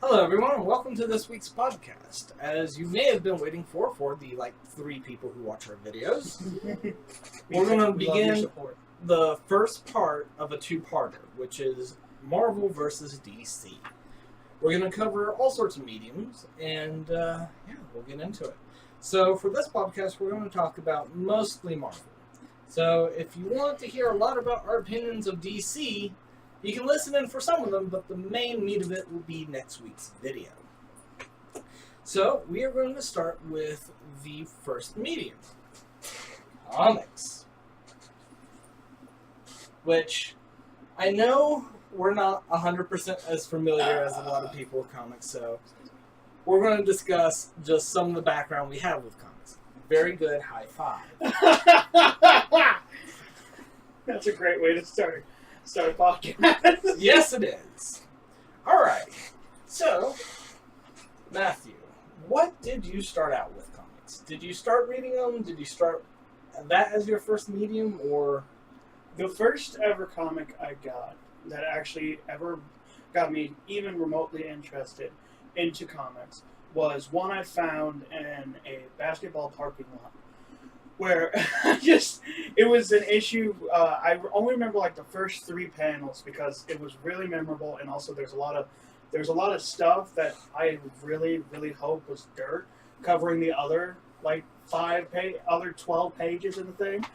Hello, everyone, and welcome to this week's podcast. As you may have been waiting for the 3 people who watch our videos, we're going to begin the first part of a 2-parter, which is Marvel versus DC. We're going to cover all sorts of mediums, and we'll get into it. So for this podcast, we're going to talk about mostly Marvel. So if you want to hear a lot about our opinions of DC, you can listen in for some of them, but the main meat of it will be next week's video. So, we are going to start with the first medium, comics. Which, I know we're not 100% as familiar as a lot of people with comics, so we're going to discuss just some of the background we have with comics. Very good, high five. That's a great way to start a podcast. Yes, it is. All right. So, Matthew, what did you start out with comics? Did you start reading them? Did you start that as your first medium, or? The first ever comic I got that actually ever got me even remotely interested into comics was one I found in a basketball parking lot. Where it was an issue. I only remember the first 3 panels because it was really memorable, and also there's a lot of stuff that I really hope was dirt covering the other 12 pages in the thing.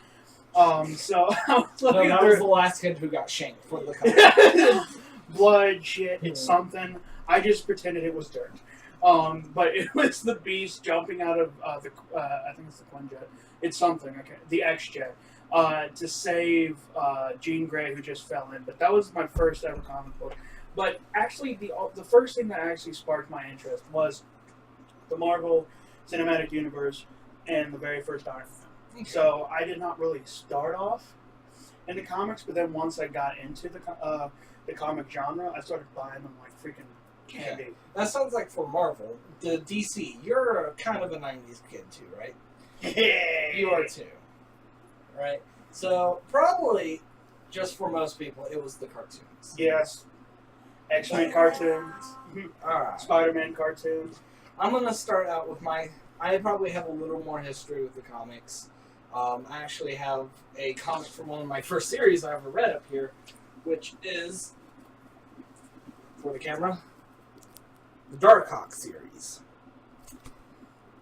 So I was looking that was the last kid who got shanked for the cover. Blood, shit, it's something. I just pretended it was dirt. But it was the Beast jumping out of I think it's the Quinjet. It's something, okay, the X-Jet, to save Jean Grey, who just fell in. But that was my first ever comic book. But actually, the first thing that actually sparked my interest was the Marvel Cinematic Universe and the very first Iron Man. Okay. So I did not really start off in the comics, but then once I got into the comic genre, I started buying them like freaking candy. Yeah. That sounds like for Marvel. The DC, you're kind of a 90s kid too, right? You are too, right? So probably, just for most people, it was the cartoons. Yes. X-Men cartoons. All right. Spider-Man cartoons. I'm gonna start out with I probably have a little more history with the comics. I actually have a comic from one of my first series I ever read up here, which is, for the camera, the Darkhawk series.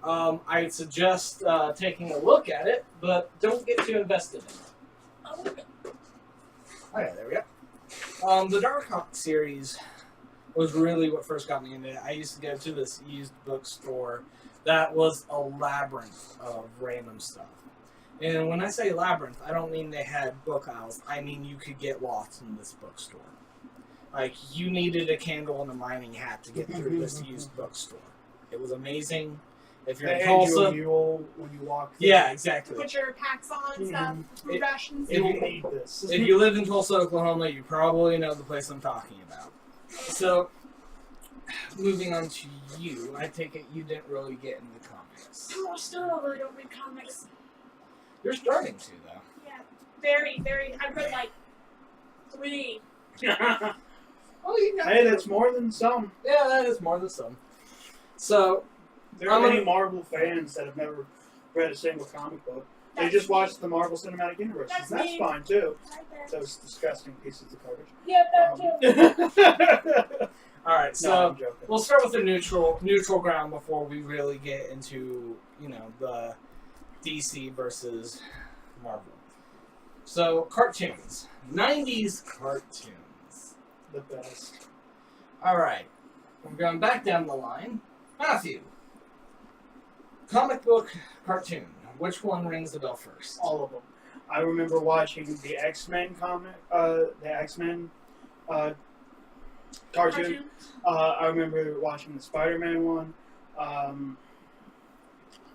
I suggest taking a look at it, but don't get too invested in it. Okay, there we go. The Darkhawk series was really what first got me into it. I used to go to this used bookstore that was a labyrinth of random stuff. And when I say labyrinth, I don't mean they had book aisles. I mean you could get lost in this bookstore. Like, you needed a candle and a mining hat to get through this used bookstore. It was amazing. If you're in Tulsa, when you walk through. Yeah, exactly. Put your packs on and stuff, food rations. If you need this. If you live in Tulsa, Oklahoma, you probably know the place I'm talking about. So, moving on to you, I take it you didn't really get into comics. I still really don't read comics. You're starting to, though. Yeah, very. I've read 3. Oh, you got Hey, that's more than some. Yeah, that is more than some. So, There are many Marvel fans that have never read a single comic book. They just watched the Marvel Cinematic Universe. That's and that's me. fine, too. Right. Those disgusting pieces of garbage. Yeah, that too. all right, No, so I'm joking. we'll start with the neutral ground before we really get into, the DC versus Marvel. So, cartoons. 90s cartoons. The best. All right, we're going back down the line. Matthew, comic book, cartoon. Which one rings the bell first? All of them. I remember watching the X-Men cartoon. I remember watching the Spider-Man one. I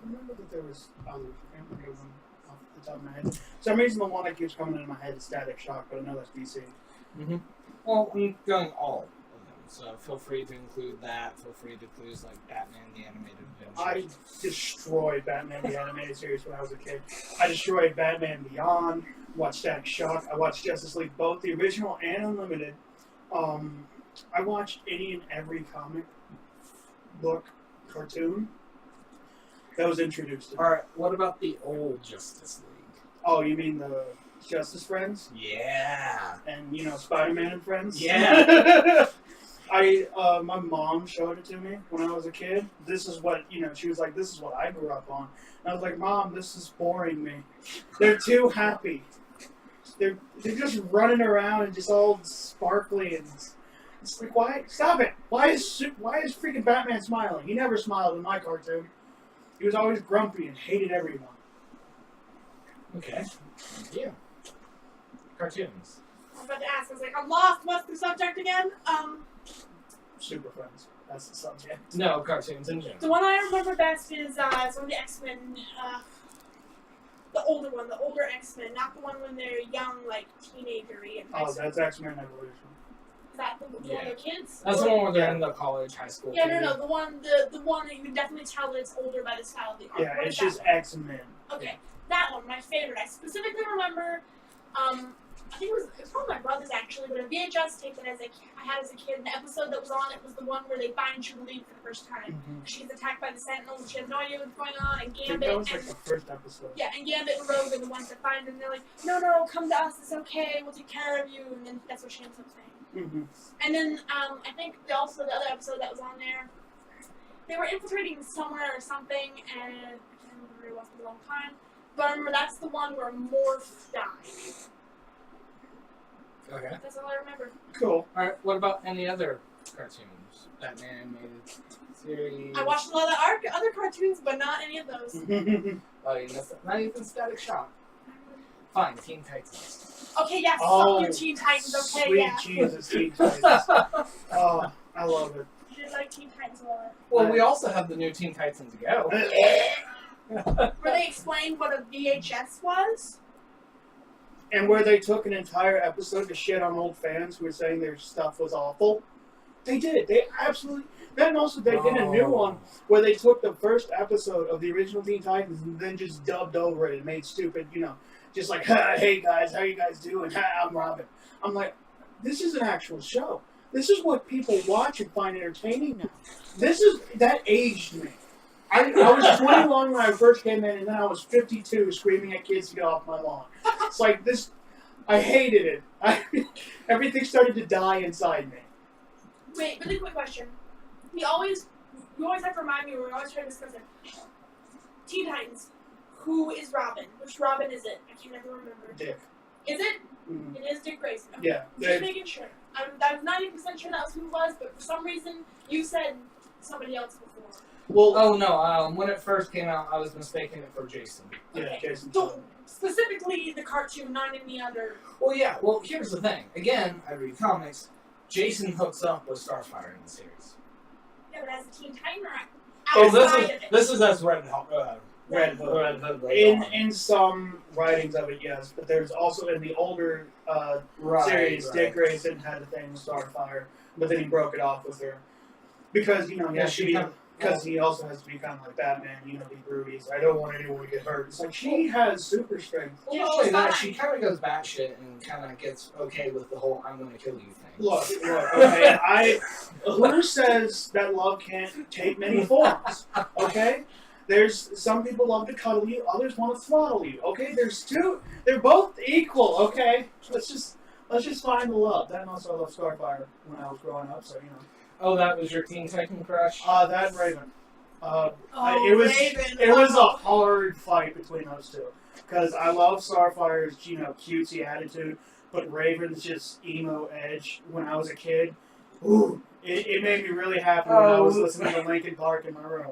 remember that there was others. I can't remember them off the top of my head. For some reason, the one that keeps coming into my head is Static Shock, but I know that's DC. Mm-hmm. Well, I'm going all of them, so feel free to include that. Feel free to include Batman the Animated Adventures. I destroyed Batman the Animated Series when I was a kid. I destroyed Batman Beyond, watched Static Shock, I watched Justice League, both the original and Unlimited. I watched any and every comic book cartoon that was introduced to me. Alright, what about the old Justice League? Oh, you mean the Justice Friends? Yeah. And, Spider-Man and Friends? Yeah. My mom showed it to me when I was a kid. This is what, she was like, this is what I grew up on. And I was like, Mom, this is boring me. They're too happy. They're just running around and just all sparkly and it's like, why? Stop it! Why is freaking Batman smiling? He never smiled in my cartoon. He was always grumpy and hated everyone. Okay. Yeah. Cartoons. I was about to ask. I was like, I'm lost. What's the subject again? Super Friends. That's the subject. No, cartoons in general. The one I remember best is some of the X-Men. The older one, the older X-Men, not the one when they're young, like teenager-y. Oh, that's X-Men Evolution. Is that the one with the kids? That's the one where they're in the college, high school. Yeah, period. no, the one that you can definitely tell that it's older by the style of the art. Yeah, What it's is that just one? X-Men. Okay, that one, my favorite. I specifically remember, I think it was probably my brother's actually, but a VHS tape that I had as a kid. The episode that was on it was the one where they find Jubilee for the first time. Mm-hmm. She's attacked by the Sentinels. She has no idea what's going on, and I think Gambit that was and like the first episode. yeah, and Gambit and Rogue are the ones that find her, and they're like, no, come to us, it's okay, we'll take care of you, and then that's what she ends up saying. Mm-hmm. And then I think the other episode that was on there, they were infiltrating somewhere or something, and I can't remember where it was for a long time. But I remember that's the one where Morph died. Okay. That's all I remember. Cool. Alright, what about any other cartoons? Batman animated series? I watched a lot of other cartoons, but not any of those. Oh, you missed it. Not even Static Shock. Fine, Teen Titans. Okay, yeah, Oh, fuck you, Teen Titans. Okay, Sweet yeah. Jesus, Teen Titans. Oh, I love it. I did like Teen Titans a lot. Well, we also have the new Teen Titans Go. Where they explained what a VHS was. And where they took an entire episode to shit on old fans who were saying their stuff was awful. They did. They absolutely... Then also they did a new one where they took the first episode of the original Teen Titans and then just dubbed over it and made stupid, just like, hey guys, how you guys doing? I'm Robin. I'm like, this is an actual show. This is what people watch and find entertaining now. That aged me. I was 21 when I first came in, and then I was 52 screaming at kids to get off my lawn. It's like this, I hated it. Everything started to die inside me. Wait, really quick question. You always have to remind me, we're always trying to discuss it. Teen Titans. Who is Robin? Which Robin is it? I can never remember. Dick. Is it? Mm-hmm. It is Dick Grayson. Okay. Yeah. Just making sure. I was not even % sure that was who it was, but for some reason you said somebody else before. Well, Oh no, when it first came out, I was mistaking it for Jason. yeah, Okay. Jason. So, specifically the cartoon, not any other. Well, yeah, well, here's the thing. Again, I read comics. Jason hooks up with Starfire in the series. Yeah, but as a Teen Titan or Oh, outside of it. this is as Red Red Hood. In some writings of it, yes, but there's also in the older series, Dick Grayson had a thing with Starfire, but then he broke it off with her because because he also has to be kind of like Batman, be broody. So I don't want anyone to get hurt. It's like she has super strength. Well, Yeah, not only she's that, fine. she kind of goes batshit and kind of gets okay with the whole "I'm going to kill you" thing. Look, okay, who says that love can't take many forms? Okay, there's some people love to cuddle you, others want to throttle you. Okay, there's two. They're both equal. Okay, let's just find the love. That and also I love Starfire when I was growing up. So Oh, that was your Teen Titan crush? that Raven. Raven. It was a hard fight between those two because I love Starfire's cutesy attitude, but Raven's just emo edge. When I was a kid, ooh, it made me really happy when I was listening to Linkin Park in my room.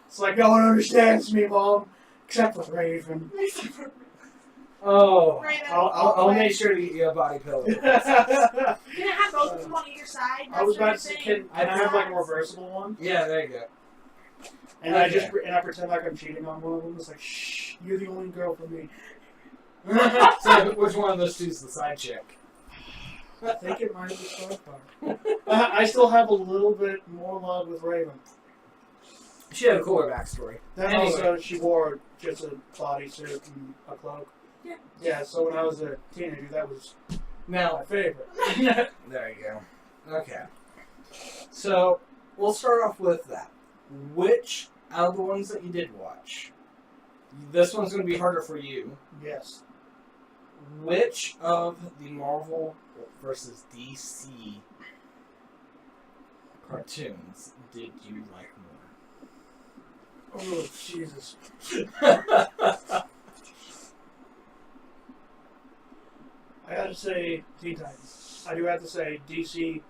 It's like no one understands me, Mom, except for Raven. Oh, Raven. I'll make sure to get you a body pillow. You're gonna have both of them on either side. I was about to say, say, can I have like a reversible one? Yeah, there you go. And I pretend like I'm cheating on one of them. It's like, shh, you're the only girl for me. So, which one of those two is the side chick? I think it might be Starfire. I still have a little bit more love with Raven. She had a cooler backstory. Then Anyway. also she wore just a bodysuit and a cloak. Yeah. Yeah, so when I was a teenager, that was Now, my favorite. there you go. Okay. So, we'll start off with that. Which, out of the ones that you did watch, this one's going to be harder for you. Yes. Which of the Marvel versus DC cartoons did you like more? Oh, Jesus. I gotta say Teen Titans. I do have to say DC.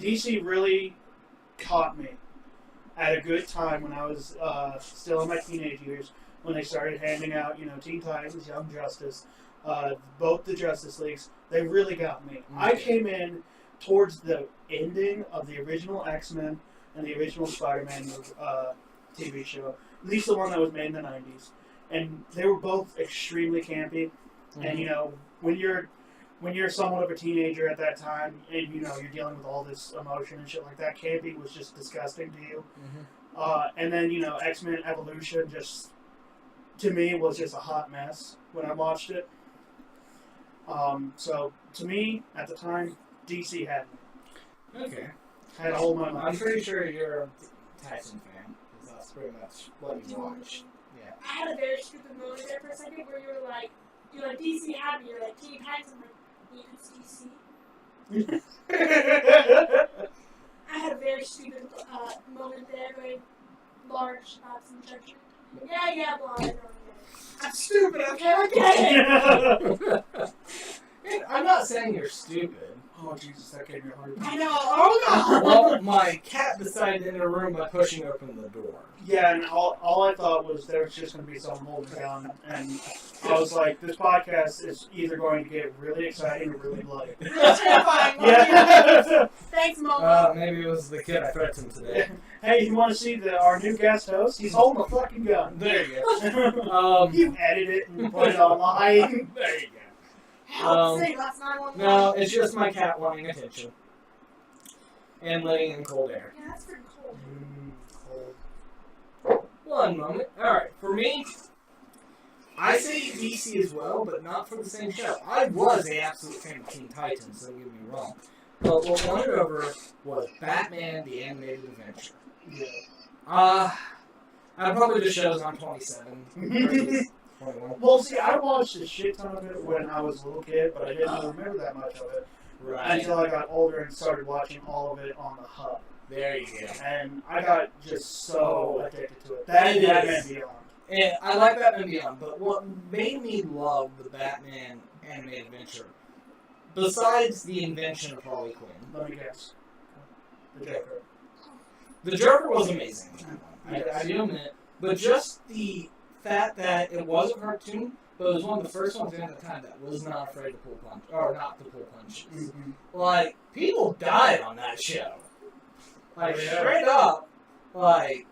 DC really caught me at a good time when I was still in my teenage years, when they started handing out, Teen Titans, Young Justice, both the Justice Leagues. They really got me. Okay. I came in towards the ending of the original X-Men and the original Spider-Man TV show, at least the one that was made in the 90s. And they were both extremely campy. Mm-hmm. And, when you're somewhat of a teenager at that time, and you're dealing with all this emotion and shit like that, campy was just disgusting to you. Mm-hmm. And then X-Men Evolution just, to me, was just a hot mess when I watched it. So to me, at the time, DC had me. Okay. Had all my money. I'm pretty sure you're a Tyson fan, because that's pretty much what you watched. Yeah. I had a very stupid moment there for a second where you were like DC had me. You're like Teen Titans. I'm like, it's DC. I had a very stupid moment there, very large judgment. Yeah, blah, I don't get it. I'm stupid, okay? I get it! I'm not saying you're stupid. Oh, Jesus, that gave me a heart I know, oh no! Well, my cat decided to enter a room by pushing open the door. Yeah, and all I thought was there was just going to be someone holding a gun, and I was like, this podcast is either going to get really exciting or really bloody. Really terrifying. Yeah. Thanks, Mama. Maybe it was the kid I threatened today. Hey, you want to see our new guest host? He's holding a fucking gun. There you go. You edit it and put it online. There you go. That's not No, it's just my cat wanting attention. And laying in cold air. Yeah, that's pretty cold. Cold. One moment. Alright, for me, I say DC as well, but not for the same show. I was an absolute fan of Teen Titans, don't get me wrong. But what won it over was Batman the Animated Adventure. Yeah. I probably just shows on 27. 21. Well, see, I watched a shit ton of it when I was a little kid, but I didn't remember that much of it until I got older and started watching all of it on the hub. There you go. And I got just so addicted to it. That and Batman Beyond. And I like Batman Beyond, but what made me love the Batman Animated Adventure, besides the invention of Harley Quinn, Let me guess. The Joker. The Joker was amazing. I do admit, but just the fact that it was a cartoon, but it was one of the first ones at the time that was not afraid to pull punch, or not to pull punches. Mm-hmm. Like, people died on that show. Like, straight up. Like,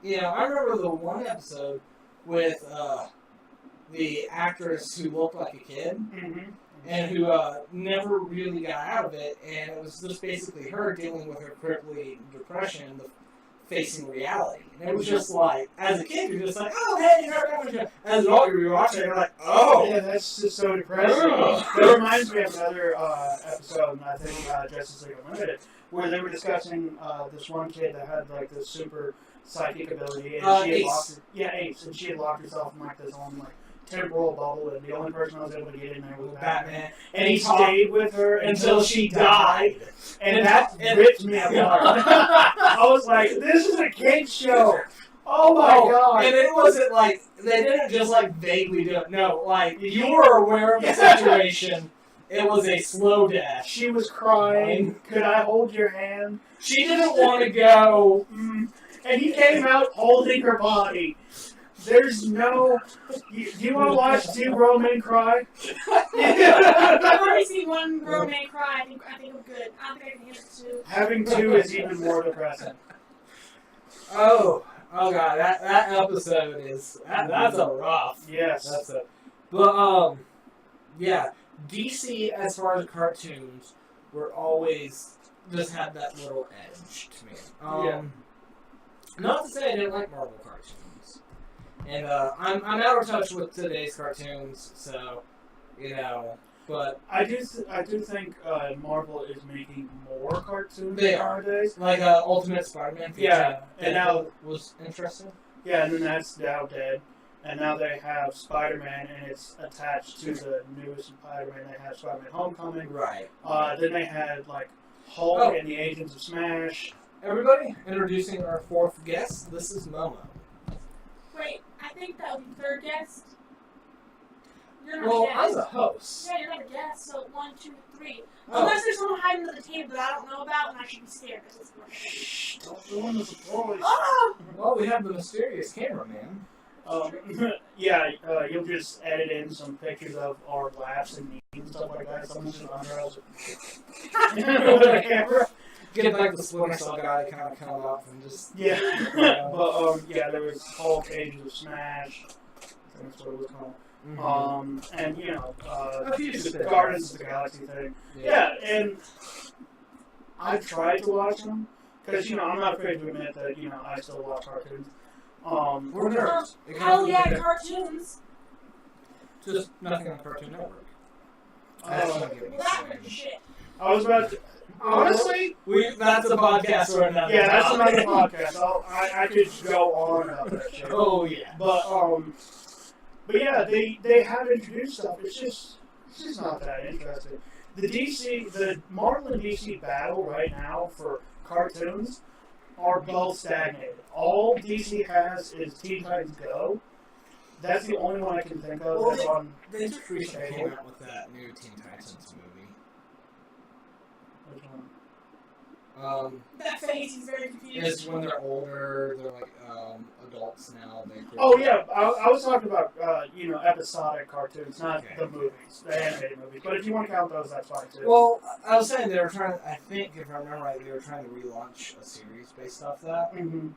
I remember the one episode with the actress who looked like a kid, mm-hmm. and who never really got out of it, and it was just basically her dealing with her crippling depression, facing reality. And it was just like, as a kid, you're just like, oh, hey, you're not as an adult, you're watching it, you're like, oh. Yeah, that's just so depressing. That reminds me of another episode, I think Justice League Unlimited, where they were discussing this one kid that had like this super psychic ability, and she had Ace, and she had locked herself in like this own like temporal bubble, and the only person that was able to get in there was Batman. And he stayed with her until she died. And that ripped me apart. I was like, this is a kid's show. Oh my god. And it wasn't like, they didn't just like vaguely do it. No, like, you were aware of the situation. It was a slow death. She was crying. Could I hold your hand? She didn't want to go. And he came out holding her body. There's no... Do you want to watch two grown men cry? I've already seen one grown man cry. I think I'm good. I don't think I can handle two. Having two is even more depressing. Oh god, that episode is... That's a rough. Yes. But, yeah. DC, as far as cartoons, were always... just had that little edge to me. Not to say I didn't like Marvel cartoons. And I'm out of touch with today's cartoons, so, But I do think Marvel is making more cartoons they are nowadays. like Ultimate Spider-Man. Yeah, and now was interesting. Yeah, and then that's now dead. And now they have Spider-Man, and it's attached to the newest Spider-Man. They have Spider-Man Homecoming. Right. Then they had like Hulk and the Agents of Smash. Everybody, introducing our fourth guest. This is Momo. Wait, I think that would be third guest. You're not Well, a guest. I'm the host. Yeah, you're not a guest, so 1, 2, 3. Oh. Unless there's someone hiding under the table that I don't know about, and I should be scared because it's working. Shh, don't ruin the surprise. Oh! Well, we have the mysterious cameraman. You'll just edit in some pictures of our laughs and memes and stuff like that. Someone's just under us with the camera. Get like the Splinter Cell guy to kind of come up and just... Yeah. There was Hulk, Agents of Smash. I think that's what it was called. Mm-hmm. And A few the Guardians of the Galaxy thing. Yeah, and I've tried to watch them because I'm not afraid to admit that I still watch cartoons. We're nerds. Hell yeah, cartoons. Just nothing on Cartoon Network. Well, that would be shit. I was about to. Honestly, that's a podcast or another. Yeah, that's another podcast. I could go on about that shit. Oh yeah. But yeah, they have introduced stuff. It's just not that interesting. The Marvel and DC battle right now for cartoons are both stagnated. All DC has is Teen Titans Go. That's the only one I can think of that's on. They just recently came out with that new Teen Titans movie. Which one? That face is very confused. It's when they're older, they're like adults now. Oh yeah, I was talking about episodic cartoons, not the movies, the animated movies. But if you want to count those, that's fine too. Well, I was saying they were trying. I think if I remember right, they were trying to relaunch a series based off that. Mm-hmm.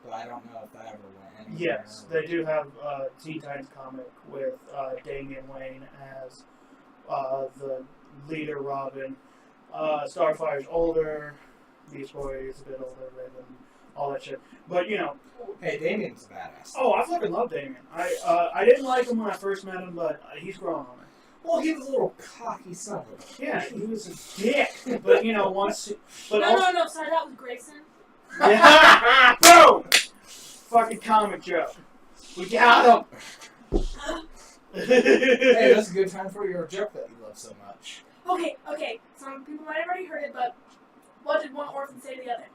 But I don't know if that ever went anywhere. Yes, they do have a Teen Titans comic with Damian Wayne as the leader, Robin. Starfire's older. Beast Boy is a bit older, Raven, all that shit. But hey, Damien's a badass. Oh, I fucking love Damien. I didn't like him when I first met him, but he's grown on me. Well, he was a little cocky son of a... Yeah, he was a dick. But once. But no, sorry, that was Grayson. Yeah. Boom! Fucking comic joke. We got him. Hey, that's a good time for your joke that you love so much. Okay. Some people might have already heard it, but what did one orphan say to the other?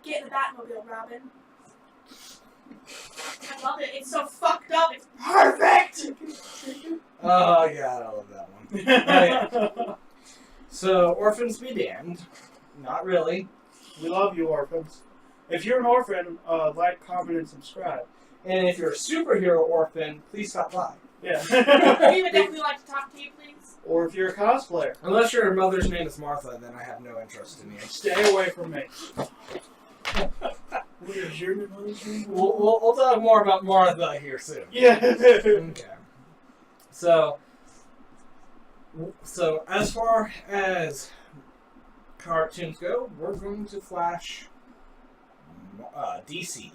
Get in the Batmobile, Robin. I love it. It's so fucked up. It's perfect. Oh yeah, I love that one. Oh, yeah. So, orphans be damned. Not really. We love you, orphans. If you're an orphan, like, comment, and subscribe. And if you're a superhero orphan, please stop by. Yeah. We would definitely like to talk to you, please. Or if you're a cosplayer. Unless your mother's name is Martha, then I have no interest in you. Stay away from me. What is your mother's name? We'll talk more about Martha here soon. Yeah. Okay. So as far as cartoons go, we're going to flash DC.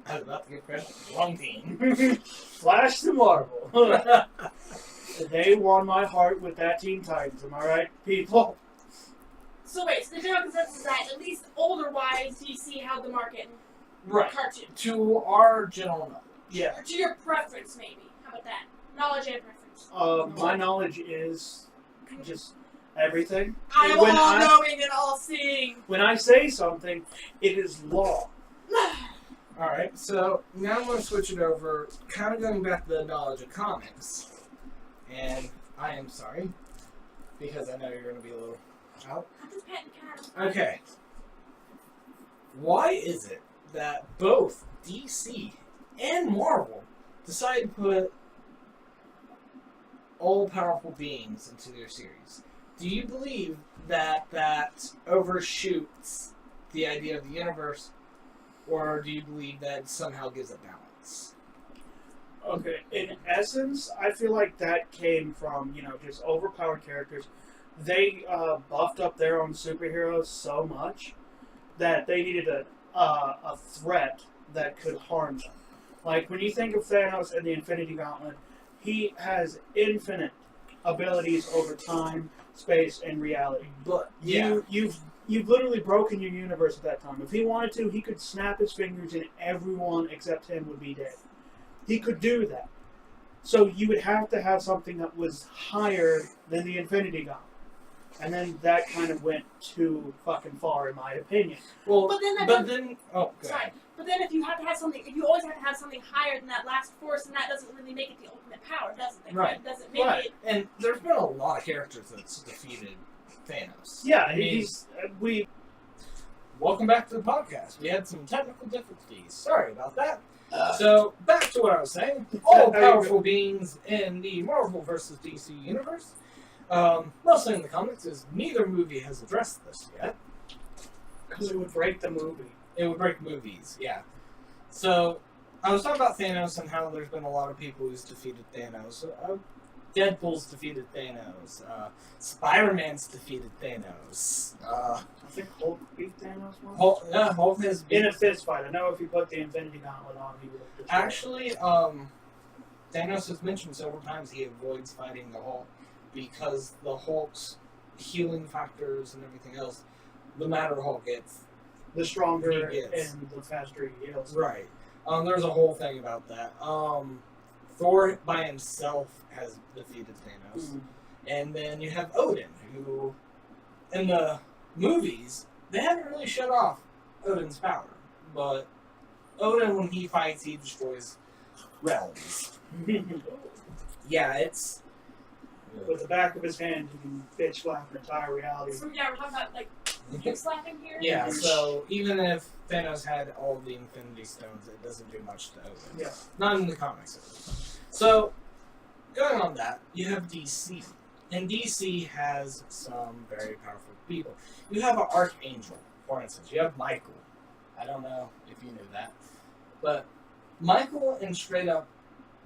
I was about to give credit to the wrong team. Flash to Marvel. They won my heart with that Teen Titans. Am I right, people? So wait, so the general consensus is that at least older-wise, DC held the market in Right. cartoon. To our general knowledge. Yeah. Or to your preference, maybe. How about that? Knowledge and preference. My knowledge is just everything. I am When all knowing and all seeing. When I say something, it is law. Alright, so now I'm going to switch it over, kind of going back to the knowledge of comics. And I am sorry, because I know you're going to be a little out. I'm just petting cats. Okay. Why is it that both DC and Marvel decide to put all-powerful beings into their series? Do you believe that overshoots the idea of the universe, or do you believe that somehow gives a balance? Okay, in essence, I feel like that came from, just overpowered characters. They buffed up their own superheroes so much that they needed a threat that could harm them. Like, when you think of Thanos and the Infinity Gauntlet, he has infinite abilities over time, space, and reality. But You've literally broken your universe at that time. If he wanted to, he could snap his fingers and everyone except him would be dead. He could do that. So you would have to have something that was higher than the Infinity Gauntlet. And then that kind of went too fucking far, in my opinion. Well, But then if you have to have something, if you always have to have something higher than that last force, then that doesn't really make it the ultimate power, does it? Right. It doesn't make it. And there's been a lot of characters that's defeated Thanos. Yeah, we. Welcome back to the podcast. We had some technical difficulties. Sorry about that. So back to what I was saying. All powerful beings in the Marvel vs. DC universe. Mostly in the comics, is neither movie has addressed this yet. Because it would break the movie. It would break movies, yeah. So, I was talking about Thanos and how there's been a lot of people who's defeated Thanos. Deadpool's defeated Thanos. Spider-Man's defeated Thanos. I think Hulk beat Thanos once. Hulk has been... In a fist fight. I know if he put the Infinity Gauntlet on, he would have... Actually, Thanos has mentioned several times he avoids fighting the Hulk because the Hulk's healing factors and everything else, the madder Hulk gets, the stronger and the faster he heals. Right. There's a whole thing about that. Thor by himself has defeated Thanos. Mm-hmm. And then you have Odin, who, in the movies, they haven't really shut off Odin's power. But Odin, when he fights, he destroys realms. Yeah, it's... With the back of his hand, he can bitch slap an entire reality. So yeah, we're talking about, like, hip slapping here? Yeah, so even if Thanos had all the Infinity Stones, it doesn't do much to Odin. Yeah. Not in the comics, at least. So, going on that, you have DC. And DC has some very powerful people. You have an Archangel, for instance. You have Michael. I don't know if you knew that. But Michael and straight up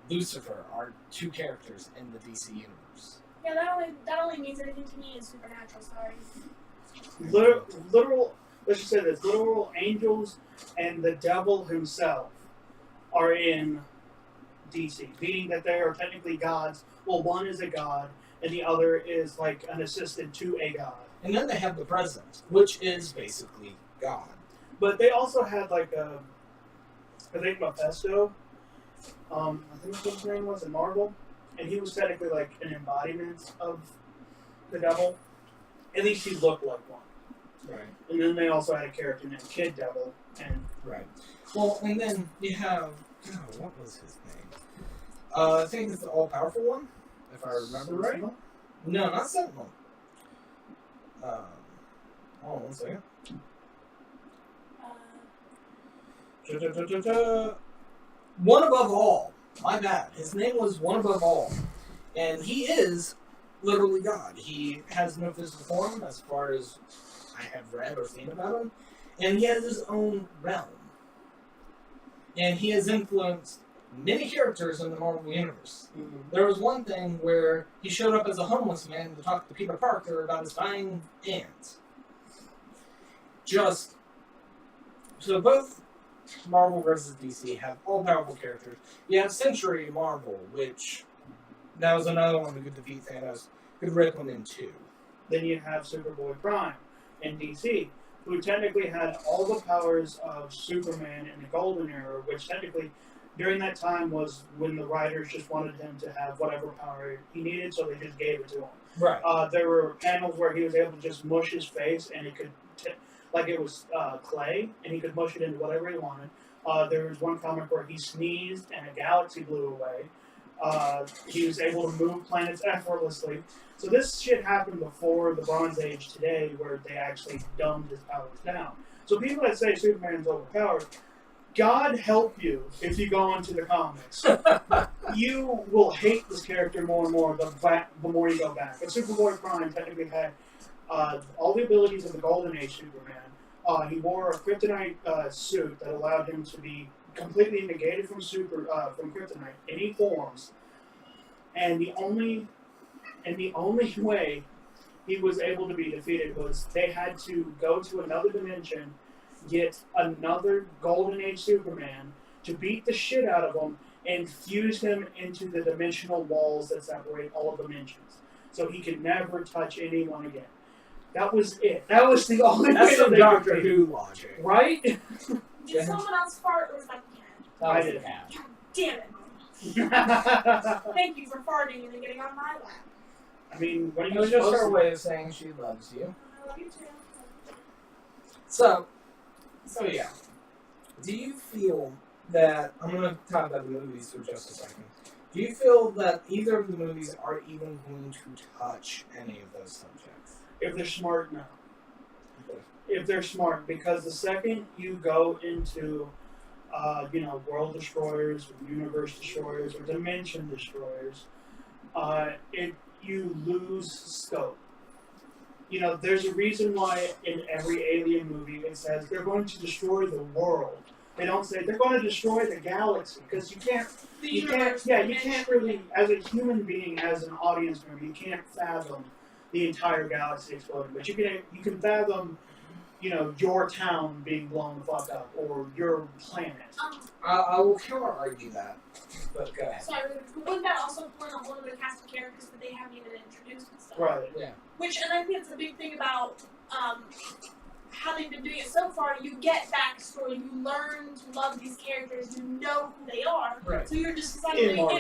Lucifer are two characters in the DC universe. Yeah, that only means anything to me is supernatural, sorry. Literal, let's just say this, literal angels and the devil himself are in DC, meaning that they are technically gods. Well, one is a god, and the other is like an assistant to a god. And then they have the president, which is basically God. But they also had like I think Mephisto, I think his name was in Marvel, and he was technically like an embodiment of the devil. At least he looked like one. Right. And then they also had a character named Kid Devil. And right. Well, and then you have... Oh, what was his name? I think it's the all-powerful one, if I remember right. No, not Sentinel. Hold on 1 second. One Above All. My bad. His name was One Above All. And he is literally God. He has no physical form as far as I have read or seen about him. And he has his own realm. And he has influenced many characters in the Marvel Universe. Mm-hmm. There was one thing where he showed up as a homeless man to talk to Peter Parker about his dying aunt. So both Marvel versus DC have all-powerful characters. You have Century Marvel, which that was another one who could defeat Thanos, could rip him in two. Then you have Superboy Prime in DC, who technically had all the powers of Superman in the Golden Era, which technically during that time was when the writers just wanted him to have whatever power he needed, so they just gave it to him. Right. There were panels where he was able to just mush his face, and it could, like it was clay, and he could mush it into whatever he wanted. There was one comic where he sneezed and a galaxy blew away. He was able to move planets effortlessly. So this shit happened before the Bronze Age today, where they actually dumbed his powers down. So people that say Superman's overpowered, God help you if you go into the comics. You will hate this character more and more the more you go back. And Superboy Prime technically had all the abilities of the Golden Age Superman. He wore a kryptonite suit that allowed him to be completely negated from kryptonite in any forms. And the only way he was able to be defeated was they had to go to another dimension, get another Golden Age Superman to beat the shit out of him, and fuse him into the dimensional walls that separate all dimensions. So he could never touch anyone again. That was it. That was the only That's way some that Doctor they could Who logic. Right? Did someone else fart or was that the cat? I did. God damn it. Thank you for farting and then getting on my lap. I mean, what are It you was just supposed her to way of saying she loves you. I love you too. So yeah. Do you feel that, I'm going to talk about the movies for just a second. Do you feel that either of the movies are even going to touch any of those subjects? If they're smart, no. Okay. If they're smart, because the second you go into, world destroyers, or universe destroyers, or dimension destroyers, you lose scope. There's a reason why in every alien movie it says they're going to destroy the world. They don't say they're going to destroy the galaxy, because you can't really, as a human being, as an audience member, you can't fathom the entire galaxy exploding. But you can fathom, your town being blown the fuck up, or your planet. I will counter-argue that, but go ahead. Sorry, wouldn't that also point out one of the cast of characters that they haven't even introduced and stuff? Right. Yeah. And I think it's a big thing about how they've been doing it so far. You get backstory, you learn to love these characters, you know who they are. Right. So you're just suddenly In Marvel.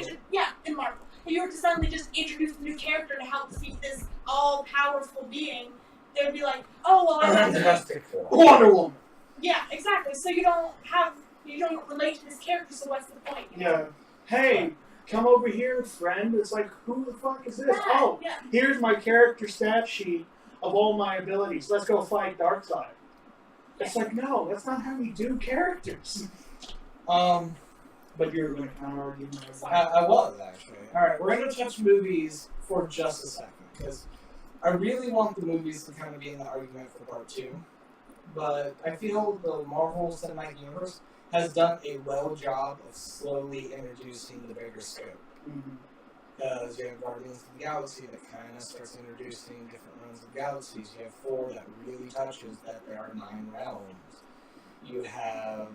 in Marvel. And you're to suddenly just introduce a new character to help see this all-powerful being. They'd be like, oh well, I have to. Fantastic Four. Wonder Woman. Yeah, exactly. So you don't relate to this character. So what's the point? Yeah. Hey, come over here, friend. It's like, who the fuck is this? Yeah, Oh, yeah. here's my character stat sheet of all my abilities. Let's go fight Darkseid. It's like, no, that's not how you do characters. But you're going to counter-argue my I was, actually. Alright, we're going to touch movies for just a second, because I really want the movies to kind of be in the argument for part 2. But I feel the Marvel Cinematic Universe has done a well job of slowly introducing the bigger scope. Because you have Guardians of the Galaxy that kind of starts introducing different realms of galaxies. You have 4 that really touches that there are 9 realms. You have,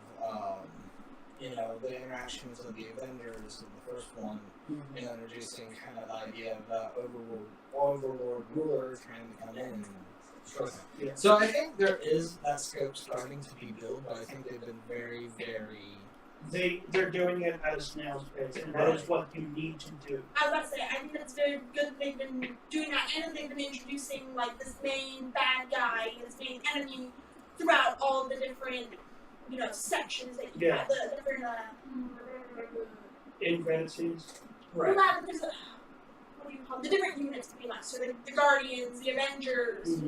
the interactions of the Avengers in the first one, and introducing kind of the idea of the overlord ruler trying to come in and destroy them. Yeah. So I think there is that scope starting to be built, but I think they've been very, very... They're doing it at a snail's pace, and that is what you need to do. I was about to say, I think that's very good that they've been doing that, and they've been introducing, this main bad guy, this main enemy, throughout all the different, sections that you have, the different, In credit scenes. Right. well, not, there's what do you call them? The different units, pretty much, so the Guardians, the Avengers,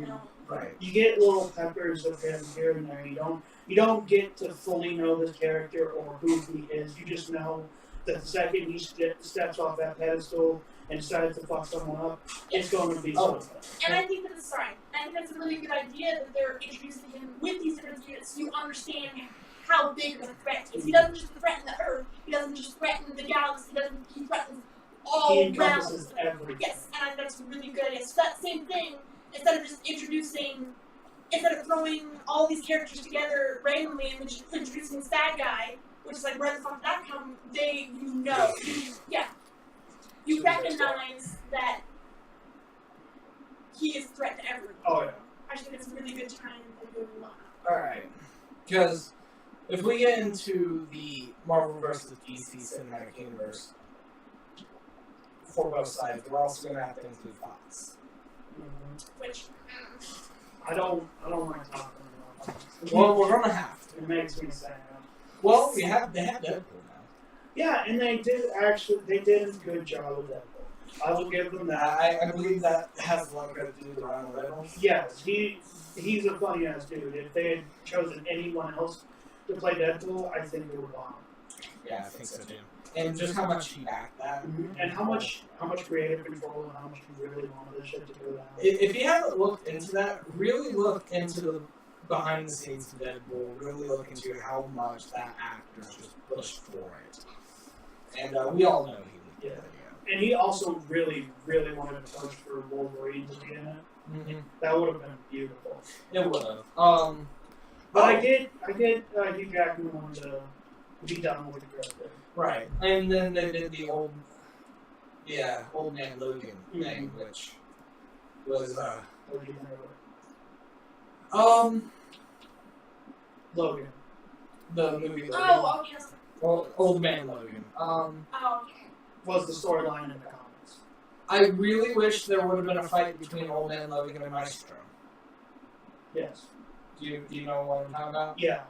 Right. You get little peppers of him here and there. You don't get to fully know this character or who he is. You just know that the second he steps off that pedestal and decides to fuck someone up, it's going to be something. And I think that's right. I think that's a really good idea that they're introducing him with these different units so you understand how big of a threat he is. He doesn't just threaten the Earth, he doesn't just threaten the galaxy, he threatens all He realms. encompasses everything. Yes, and I think that's a really good idea. So that same thing, instead of throwing all these characters together randomly and just introducing this bad guy, which is like, where the fuck did that come? You recognize that he is a threat to everyone. Oh yeah. I just think it's a really good time to do a lot. Alright. Because if we get into the Marvel vs. DC Cinematic Universe, for both sides, we're also going to have to include Fox. Which, I don't like talking about it. Well, we're going to have to. It makes me sad. Well, they have Deadpool now. Yeah, and they did a good job with Deadpool. I will give them that. I believe that has a lot to do with Ryan Reynolds. Yes, he's a funny ass dude. If they had chosen anyone else to play Deadpool, I think they would bomb. Yeah, I think so too. And just how much he backed that. And how much creative control and how much he really wanted this shit to go down. If you haven't looked into that, really look into the behind the scenes of Deadpool. Really look into how much that actor just pushed for it. And we all know he did. And he also really, really wanted to push for Wolverine to be in it. Mm-hmm. That would have been beautiful. It would have. But I get Hugh Jackman wanted to be done with the character. Right. And then they did the old man Logan thing, which was What did you think of it? Logan. The movie Logan. Oh, yes. Old man Logan. Okay. Was the storyline in the comics? I really wish there would have been a fight between Old Man Logan and Maestro. Yes. Do you know what I'm talking about? Yeah.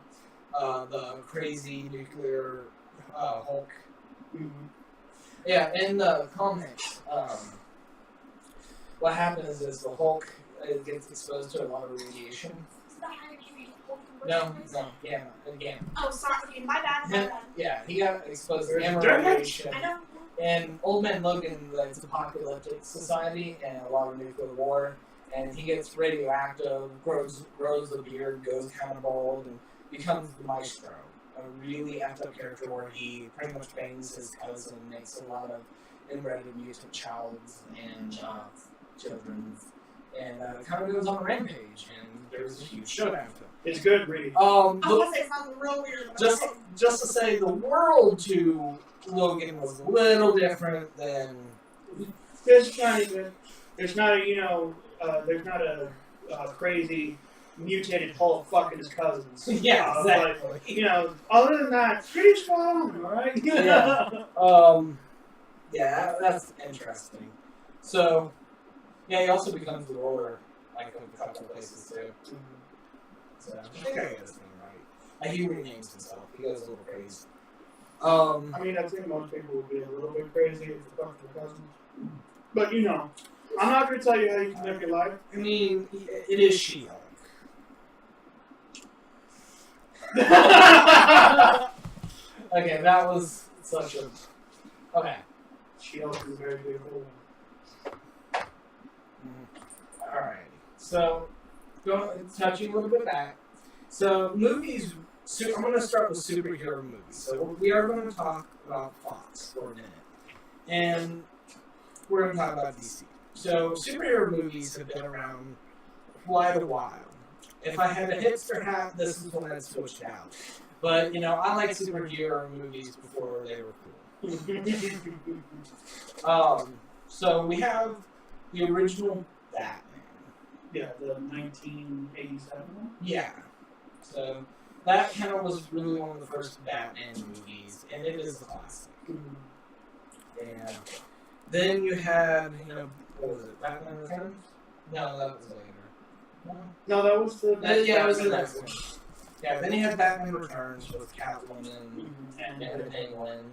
The crazy nuclear Hulk. Mm-hmm. Yeah, in the comics, what happens is the Hulk gets exposed to a lot of radiation. Is that how you treat Hulk No, conversion? again. Oh, sorry. Okay, my bad. Yeah, he got exposed to There's gamma dirt. radiation. I know. And Old Man Logan, it's a apocalyptic society and a lot of nuclear war, and he gets radioactive, grows a beard, goes kind of bald, and becomes the Maestro, a really effed up character where he pretty much bangs his cousin, makes a lot of inbred mutant childs and children's, and kind of goes on a rampage, and there's a huge showdown to him. It's good, Reed. I was gonna say something real weird. Just to say, the world to Logan was a little different than. There's not a crazy mutated Hulk fucking his cousins. Yeah, exactly. But, other than that, pretty strong, alright? Yeah, that's interesting. So, yeah, he also becomes the ruler, like, of a couple of places, too. So, I think I got his name right. He renames himself. He goes a little crazy. I think most people would be a little bit crazy if they fuck their cousins. But, I'm not going to tell you how you can live your life. I mean, it is She-Hulk. Okay, that was such a... Okay. She-Hulk is very beautiful. Alright. So, touching a little bit back. So, movies... I'm going to start with superhero movies. So, we are going to talk about Fox for a minute. And we're going to talk about DC. So, superhero movies have been around quite a while. If I had a hipster hat, this is when I'd switch it out. But, I like superhero movies before they were cool. So we have the original Batman. Yeah, the 1987 one? Yeah. So that kind of was really one of the first Batman movies, and it is a classic. And then you had, what was it, Batman Returns? No, that was later. No, that was the... That was the next one. Yeah, then you had Batman Returns with Catwoman and the Penguin.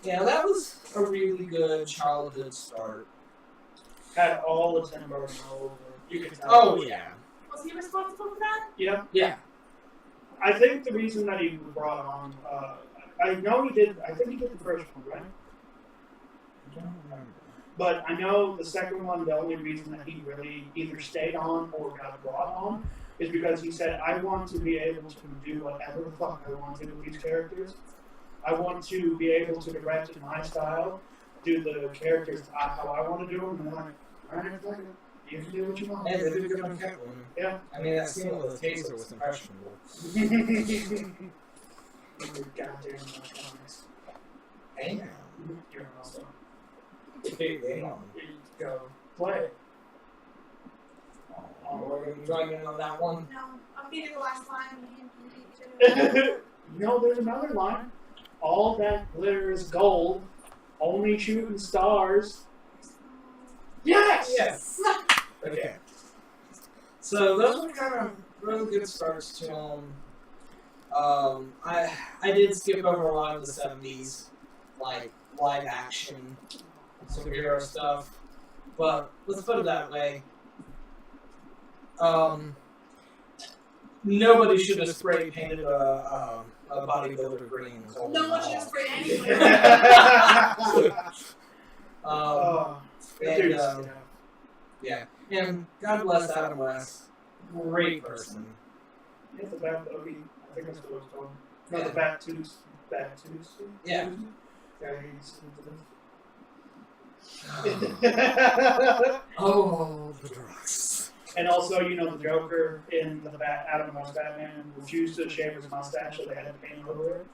Yeah, that was a really good childhood start. Had all the Tim Burton all over. You could tell. Oh, yeah. Was he responsible for that? Yeah. Yeah. I think the reason that he was brought on, I think he did the first one, right? I don't remember. But I know the second one, the only reason that he really either stayed on or got brought on is because he said, I want to be able to do whatever the fuck I want to do with these characters. I want to be able to direct in my style, do the characters how I want to do them, and I'm like, alright, fuck it. You can do what you want. Hey, they did a good on Catwoman. Yeah. I mean, that scene with the taser was impressionable. Goddamn comics. Damn. You're also. Damn. Go play. Oh, we're going to be joining on that one. No, I'm getting the last line. You There's another line. All that glitter is gold, only shooting stars. Yes! Yes! Okay. So those were kind of really good starts to them. I did skip over a lot of the 70s, like live action superhero stuff. But let's put it that way. Nobody should have spray painted a bodybuilder green. No one should have sprayed anything. Yeah, and God bless Adam West. Great person. It's the Bat Boogie. I think that's what it's called. No, the Bat Tooth. Yeah. Oh, the drugs. And also, the Joker in the Adam West Batman refused to shave his mustache, so they had to paint over it.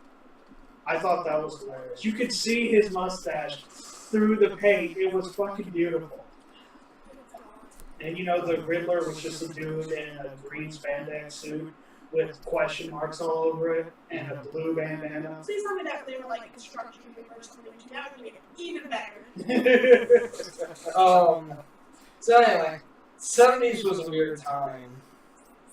I thought that was hilarious. You could see his mustache through the paint. It was fucking beautiful. And you know, the Riddler was just a dude in a green spandex suit with question marks all over it and a blue bandana. Please tell me that they were like construction papers or something. That would make it even better. So anyway, 70s was a weird time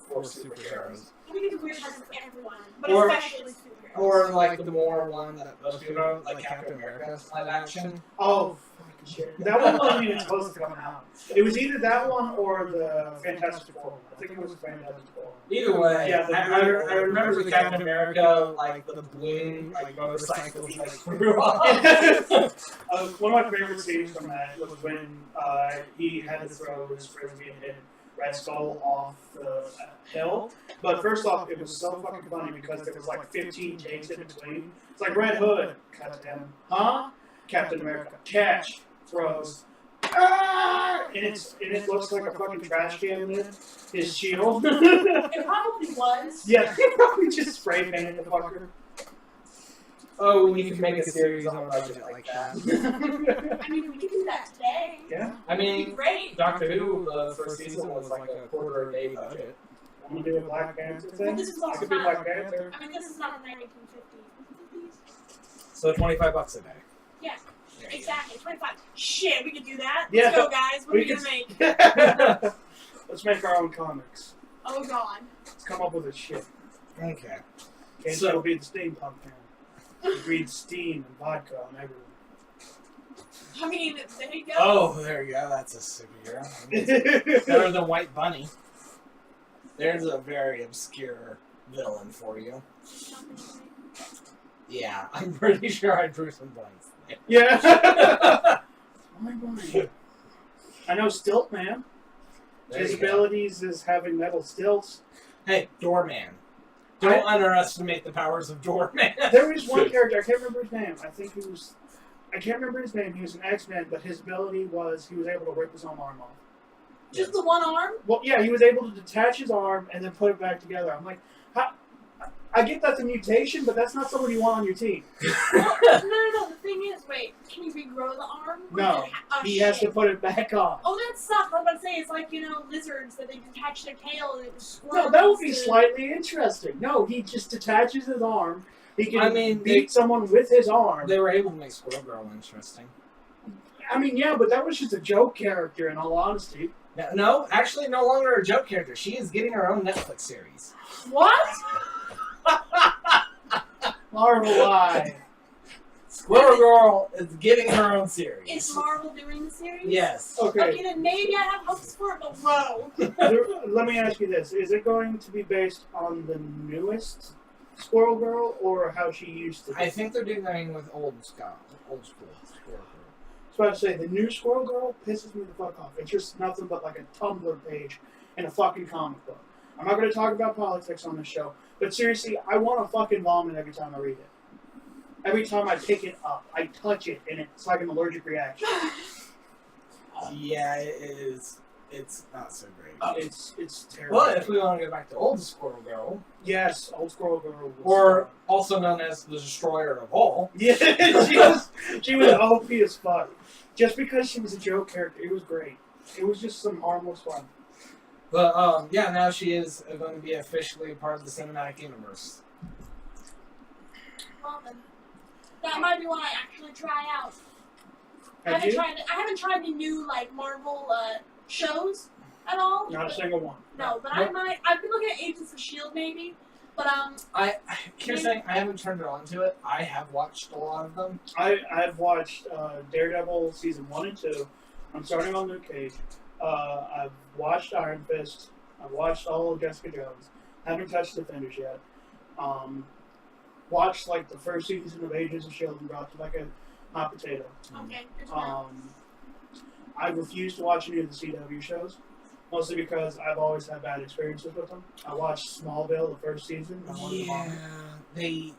for superheroes. We can do weird times for everyone, but Or- especially superheroes. Or like the more one that most people know, like Captain America live action. Oh, fucking shit. That one wasn't even supposed to come out. It was either that one or the Fantastic Four. I think it was the Fantastic Four. Either way, Yeah, I remember the Captain America, like the balloon, like motorcycles, like flew off. One of my favorite scenes from that was when he had to throw his frisbee and hit Red Skull off the hill. But first off, it was so fucking funny because there was like 15 takes in between. It's like Red Hood, cut to him, huh? Captain America, catch, throws, ah! And it looks like a fucking trash can lid. His shield. It probably was. Yeah, he probably just spray painted the fucker. Oh, we could make a series on a budget like that. I mean, we could do that today. Yeah. I It'd mean, be great. Doctor Who, the first season was like a quarter-day budget. Want to do a Black Panther Well, thing? this is I also could be not. Black Panther. I mean, this is not the 1950s. So $25 a day. Yeah, There you exactly. 25. Shit, we could do that. Yeah. Let's go, guys. What are we We gonna make? Let's make our own comics. Oh god. Let's come up with a shit. go. Okay. Can't So- still be the steampunk fan. We breathe steam and vodka on everyone. I mean, there you go. Oh, there you go. That's a superhero. Better than White Bunny. There's a very obscure villain for you. Yeah, I'm pretty sure I drew some blanks there. Yeah. My mind. I know Stilt Man. There His you go. abilities is having metal stilts. Hey, Doorman. Don't underestimate the powers of Doorman. There was one character, I can't remember his name. I can't remember his name. He was an X-Men, but his ability was he was able to rip his own arm off. Just the one arm? Well, yeah, he was able to detach his arm and then put it back together. I'm like, how? I get that's a mutation, but that's not someone you want on your team. Well, no. The thing is, wait, can you regrow the arm? Or No, is it oh, he has to shit. put it back on. Oh, that sucks. I was about to say, it's like, lizards that they detach their tail and it just No, that would be slightly interesting. No, he just detaches his arm. He can beat someone with his arm. They were able to make Squirrel Girl interesting. I mean, yeah, but that was just a joke character, in all honesty. No, actually, no longer a joke character. She is getting her own Netflix series. What? Marvel Live. Squirrel Girl is getting her own series. Is Marvel doing the series? Yes. Okay, then maybe I have hopes for it, but whoa. Let me ask you this. Is it going to be based on the newest Squirrel Girl, or how she used to be? I think they're doing with old school Squirrel Girl. So I'd say the new Squirrel Girl pisses me the fuck off. It's just nothing but like a Tumblr page in a fucking comic book. I'm not going to talk about politics on this show, but seriously, I want to fucking vomit every time I read it. Every time I pick it up, I touch it, and it's like an allergic reaction. Yeah, it is. It's not so great. It's terrible. Well, if we want to go back to old Squirrel Girl, Yes, old Squirrel Girl. or also known as the Destroyer of All. Yeah, she was OP as fuck. Just because she was a joke character, it was great. It was just some harmless fun. But yeah, now she is going to be officially part of the cinematic universe. Well, then, that might be one I actually try out. I Have you? haven't tried the new Marvel shows at all. Not a single one. No, but Nope. I might. I've been looking at Agents of Shield maybe, but Here's the thing, I haven't turned it on to it. I have watched a lot of them. I've watched Daredevil season 1 and 2. I'm starting on Luke Cage. I've watched Iron Fist. I've watched all of Jessica Jones. Haven't touched Defenders yet. Watched the first season of Agents of Shield and dropped like a hot potato. okay. Good to know. I refuse to watch any of the CW shows, mostly because I've always had bad experiences with them. I watched Smallville the first season. I wanted to vomit.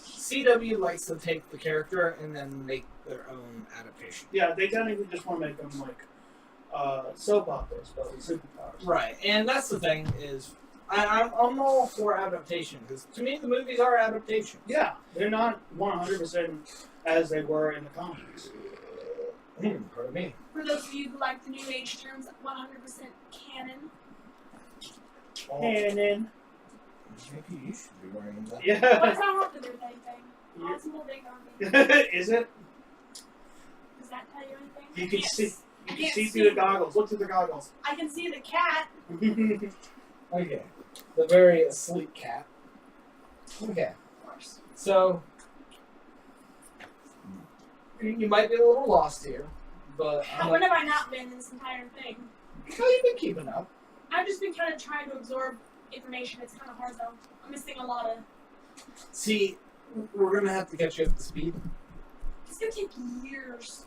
CW likes to take the character and then make their own adaptation. Yeah, they technically just want to make them soap operas, but with superpowers. Right, and that's the thing is, I'm all for adaptation because to me the movies are adaptations. Yeah, they're not 100% as they were in the comics. Pardon me. For those of you who like the new age terms, 100% canon. Canon. Maybe you should be wearing that. What Yeah. does that have to do with anything? Yeah. Oh, it's a little big on me. Is it? Does that tell you anything? You can see. You I can can't see through the goggles. Look through the goggles. I can see the cat. Okay. The very asleep cat. Okay. Of course. So you might be a little lost here, but When have I not been in this entire thing? how you been keeping up? I've just been kind of trying to absorb information. It's kind of hard though. I'm missing a lot of. See, we're gonna have to catch you up to speed. It's gonna take years.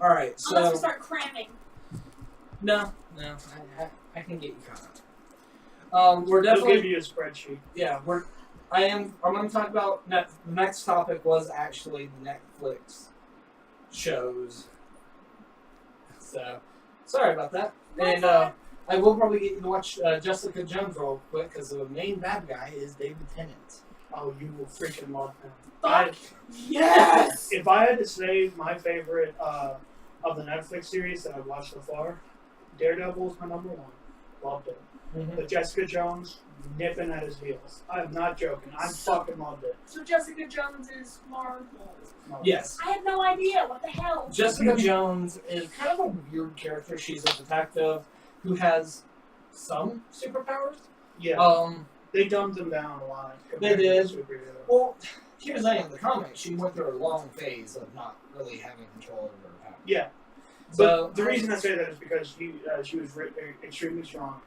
All right, Unless we so start cramming. no, I can get you caught up. We're They'll definitely give you a spreadsheet. yeah. I'm going to talk about the next topic was actually the Netflix shows. So sorry about that. And I will probably get you to watch Jessica Jones real quick because the main bad guy is David Tennant. Oh, you will freaking love him. Fuck yes! If I had to say my favorite of the Netflix series that I've watched so far, Daredevil is my number one. Loved it. Mm-hmm. But Jessica Jones, nipping at his heels. I'm not joking. I fucking loved it. So Jessica Jones is Marvel. Yes. I had no idea. What the hell? Jessica Jones is kind of a weird character. She's a detective who has some superpowers. Yeah. They dumbed him down a lot. They did. To superhero. Well, here's the thing, in the comics, she went through a long phase of not really having control over her powers. Yeah. So But the reason I say that is because she was extremely strong,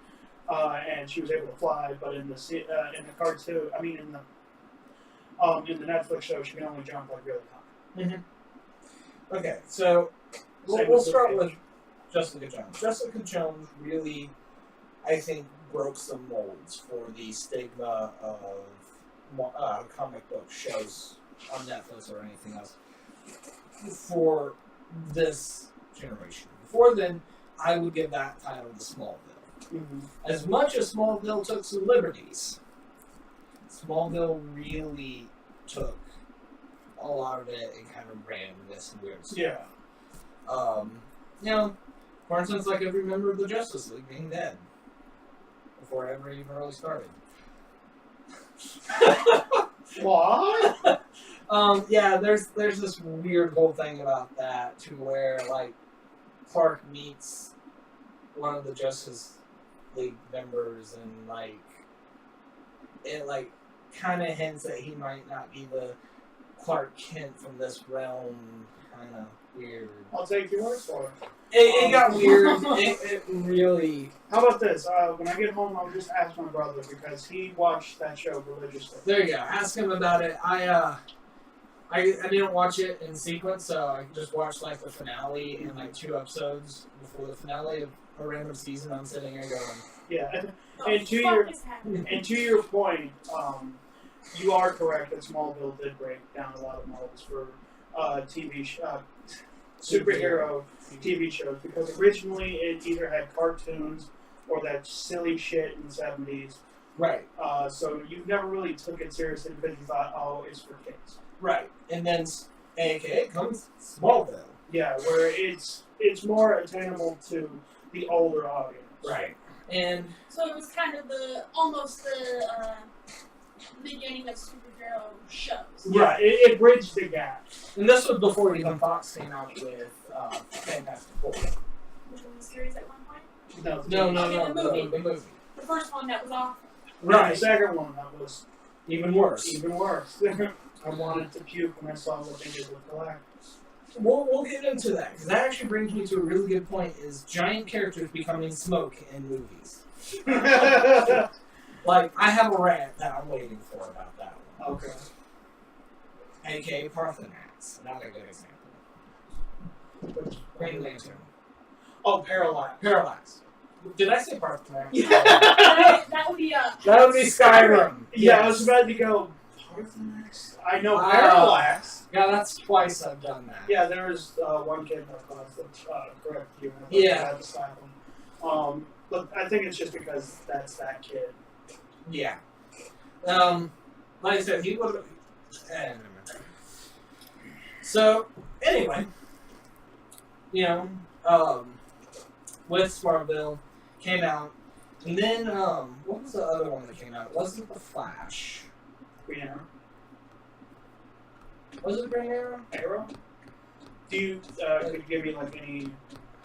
and she was able to fly. But in the cartoon, I mean in the Netflix show, she can only jump like really high. Mm-hmm. Okay, so we'll start with Jessica Jones. Jessica Jones really, I think, broke some molds for the stigma of comic book shows on Netflix or anything else for this generation. Before then, I would give that title to Smallville. Mm-hmm. As much as Smallville took some liberties, Smallville really took a lot of it and kind of ran with some weird stuff. Yeah. You know, for instance, like every member of the Justice League being dead before it ever even really started. What? Yeah, there's this weird whole thing about that to where like Clark meets one of the Justice League members and like it like kind of hints that he might not be the Clark Kent from this realm. Kind of weird. I'll take your word for it. It got weird. It really. How about this? When I get home, I'll just ask my brother because he watched that show religiously. There you go. Ask him about it. I didn't watch it in sequence, so I just watched like the finale and like 2 episodes before the finale of a random season. I'm sitting here going, Yeah, The and to fuck your is happening? and to your point, you are correct that Smallville did break down a lot of molds for superhero TV shows because originally it either had cartoons or that silly shit in the 70s. right, So you never really took it seriously because you thought, oh, it's for kids. right, and then AKA comes Smallville. Yeah, where it's more attainable to the older audience. Right, and So it was kind of almost the beginning of superhero shows. Yeah, it bridged the gap. this was before even Fox came out with Fantastic Four. Which was a series at one point. No, Okay, the movie. the movie. The first one that was awful. Right. The second one that was Even worse. even worse. I wanted to puke when I saw what they did with Galactus. We'll get into that because that actually brings me to a really good point: is giant characters becoming smoke in movies. Like I have a rant that I'm waiting for about that one. Okay. AKA Parthenax, not a good example. Green Lantern. Oh, Parallax. Parallax. Did I say Parthenax? That would be That would be Skyrim. Yeah, I was about to go. Parthenax. I know Wow. Parallax. Yeah, that's twice I've done that. Yeah, there was one kid in my class that corrected you. And I Yeah. had to slap him. But I think it's just because that's that kid. Yeah. Like I said, he would have. So, anyway, with Smartville came out, and then what was the other one that came out? It wasn't The Flash. Green Arrow. Was it Green Arrow? Arrow? Do you could you give me like any?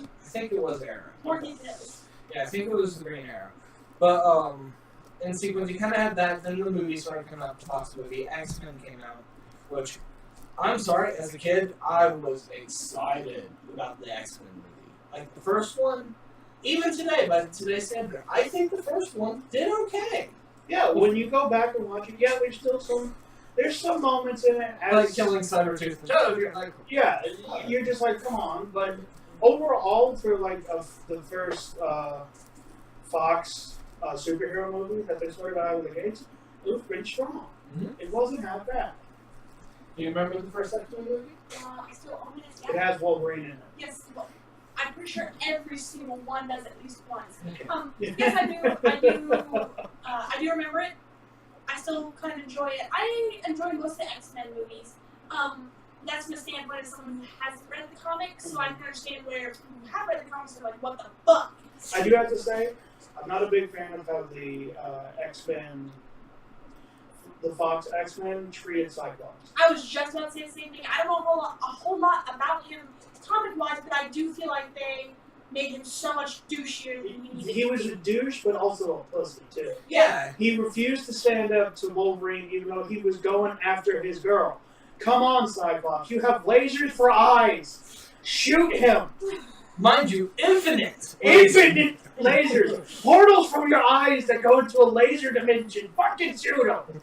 I think it was Arrow. More details. Yeah, I think it was the Green Arrow. But in sequence, you kind of had that. Then the movie started coming out. The Fox movie, X-Men came out, which I'm sorry, as a kid, I was excited about the X-Men movie. Like the first one, even today, by today's standard, I think the first one did okay. Yeah, when you go back and watch it, yeah, there's some moments in it Like killing Cybertooth. Yeah, you're just like, come on. But overall, for like the first Fox superhero movie that they started out of the gates, it was pretty strong. Mm-hmm. It wasn't half bad. Do you remember the first X-Men movie? I still own it. It has Wolverine in it. Yes, well, I'm pretty sure every single one does at least once. Okay. Yes, I do remember it. I still kind of enjoy it. I enjoy most of the X-Men movies. That's from the standpoint of someone who hasn't read the comics, so I can understand where people who have read the comics are like, what the fuck? I do have to say, I'm not a big fan of how the X-Men, the Fox X-Men treated Cyclops. I was just about to say the same thing. I don't know a whole lot about him comic-wise, but I do feel like they made him so much douchier than he needed. He was a douche, but also a pussy, too. Yeah. He refused to stand up to Wolverine, even though he was going after his girl. Come on, Cyclops. You have lasers for eyes. Shoot him. Mind you, infinite Lasers. Portals from your eyes that go into a laser dimension. Fucking shoot him.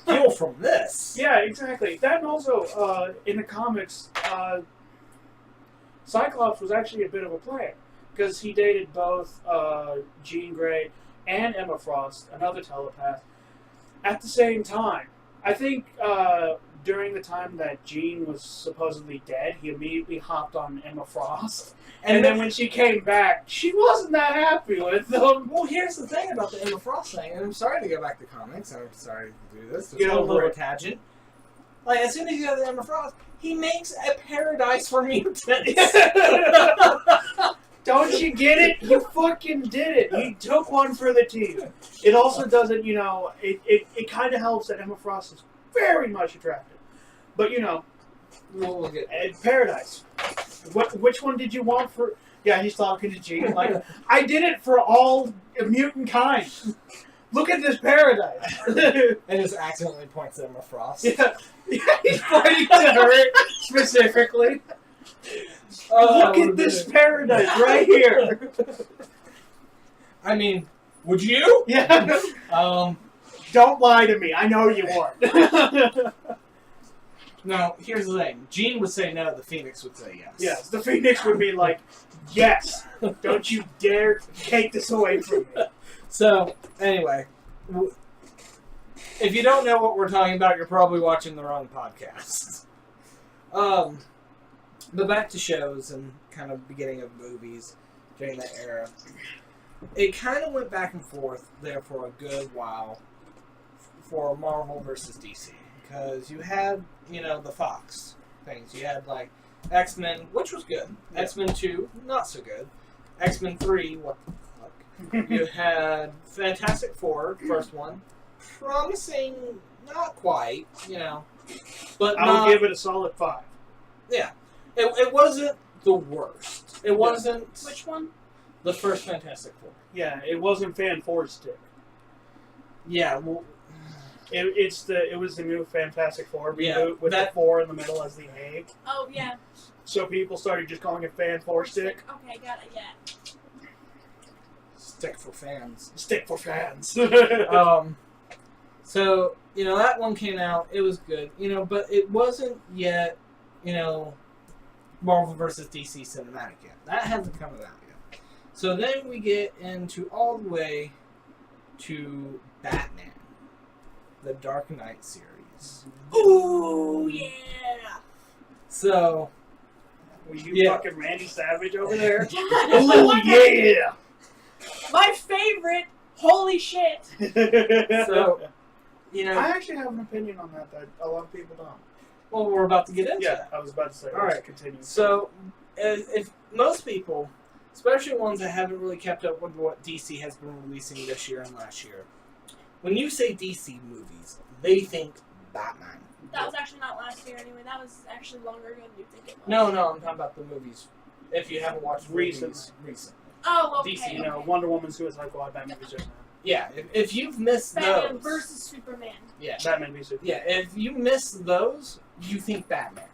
Heal from this. Yeah, exactly. That and also, in the comics, Cyclops was actually a bit of a player. Because he dated both Jean Grey and Emma Frost, another telepath, at the same time. I think during the time that Jean was supposedly dead, he immediately hopped on Emma Frost. And then when she came back, she wasn't that happy with them. Well, here's the thing about the Emma Frost thing, and I'm sorry to go back to comics. I'm sorry to do this. Get It's a over little it. tangent. Like, as soon as you have the Emma Frost, he makes a paradise for mutants. Don't you get it? He fucking did it. He took one for the team. It also doesn't, it kind of helps that Emma Frost is very much attractive. But, We'll get Paradise. Which one did you want for... Yeah, he's talking to Jean. Like, I did it for all mutant kind. Look at this paradise. and just accidentally points at Emma Frost. Yeah, he's pointing to her specifically. Look at this paradise right here. I mean, would you? Yeah. Don't lie to me. I know you would. No, here's the thing. Jean would say no, the Phoenix would say yes. Yes, the Phoenix would be like, yes. Don't you dare take this away from me. So, anyway, if you don't know what we're talking about, you're probably watching the wrong podcast. But back to shows and kind of beginning of movies during that era. It kind of went back and forth there for a good while for Marvel versus DC. Because you had, the Fox things. You had, like, X-Men, which was good. X-Men 2, not so good. X-Men 3, what the fuck. You had Fantastic Four, first one. Promising, not quite, But I'll give it a solid 5. Yeah. It wasn't the worst. It wasn't... Which one? The first Fantastic Four. Yeah, it wasn't Fan Four Stick. Yeah, well... It was the new Fantastic Four reboot with the 4 in the middle as the egg. Oh, yeah. So people started just calling it Fan Four Stick. Okay, got it, yeah. Stick for fans. Stick for fans. So, that one came out. It was good. But it wasn't yet, Marvel vs. DC cinematic yet. That hasn't come out yet. So then we get into all the way to Batman. The Dark Knight series. Ooh, yeah! So... Were you fucking Randy Savage over there? Oh, yeah! My favorite Holy shit! So, you know, I actually have an opinion on that a lot of people don't. well, we're about to get into Yeah, that. I was about to say. All right. Continue. So, if most people, especially ones that haven't really kept up with what DC has been releasing this year and last year, when you say DC movies, they think Batman. That was actually not last year anyway. That was actually longer ago than you think it was. No, I'm talking about the movies. If you haven't watched Recently. recently. Oh, okay. DC, You know, Wonder Woman, Suicide Squad, Batman v Superman. Yeah, if you've missed Batman those, versus Superman. yeah, Batman v Superman. yeah, if you miss those, you think Batman.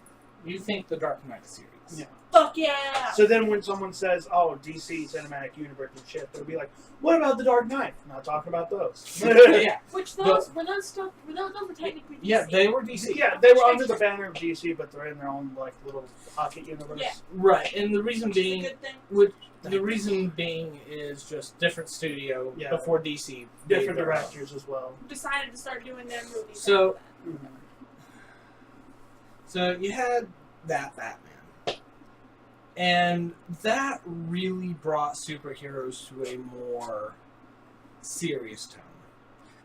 You think the Dark Knight series. Yeah. Fuck yeah! So then when someone says, oh, DC Cinematic Universe and shit, they'll be like, what about the Dark Knight? Not talking about those. Yeah, Which those were those were technically DC. yeah, they were DC. Yeah, they were under the banner of DC, but they're in their own like little pocket universe. Yeah. Right, and the reason Which is a being, good thing. the reason being is just different studio Yeah. before DC. Different made their own. directors as well. Decided to start doing their movies. So- after that. So you had that Batman, and that really brought superheroes to a more serious tone.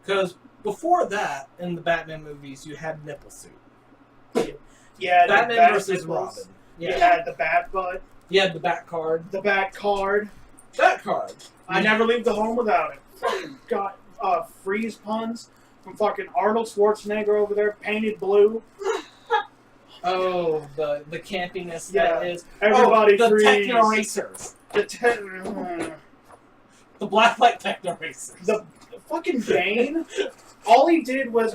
Because before that, in the Batman movies, you had nipple suit. Yeah, Batman versus Robin. You Yeah, had the Bat Butt, you had the Bat card. the Bat Card. Bat card. I never leave the home without it. Fucking got freeze puns from fucking Arnold Schwarzenegger over there, painted blue. Oh, the campiness Yeah. that is. Everybody the freeze. Techno Racers. The The Blacklight Techno Racers. the fucking Bane. All he did was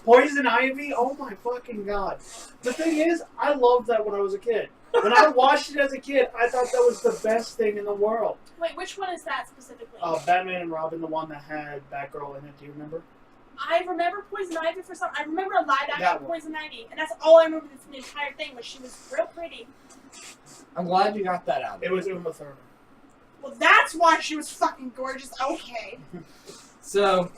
Poison Ivy. Oh my fucking god! The thing is, I loved that when I was a kid. When I watched it as a kid, I thought that was the best thing in the world. Wait, which one is that specifically? Batman and Robin, the one that had Batgirl in it. Do you remember? I remember Poison Ivy for some. I remember a live That action one. Poison Ivy, and that's all I remember from the entire thing. Was she was real pretty. I'm glad you got that out. It was Uma Thurman. Well, that's why she was fucking gorgeous. Okay. So,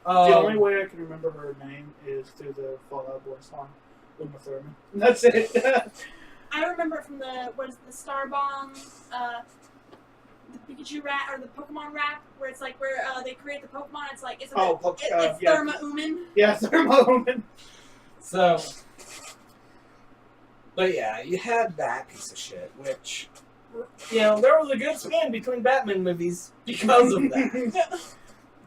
The only way I can remember her name is through the Fall Out Boy song, Uma Thurman. That's it. I remember from the the Star Bomb, the Pikachu rap or the Pokemon rap, where it's like where they create the Pokemon. It's like it's Oh, it's yeah. Therma Uman. Yeah, Thermo Woman. So, but yeah, you had that piece of shit, which, you know, there was a good span between Batman movies because of that.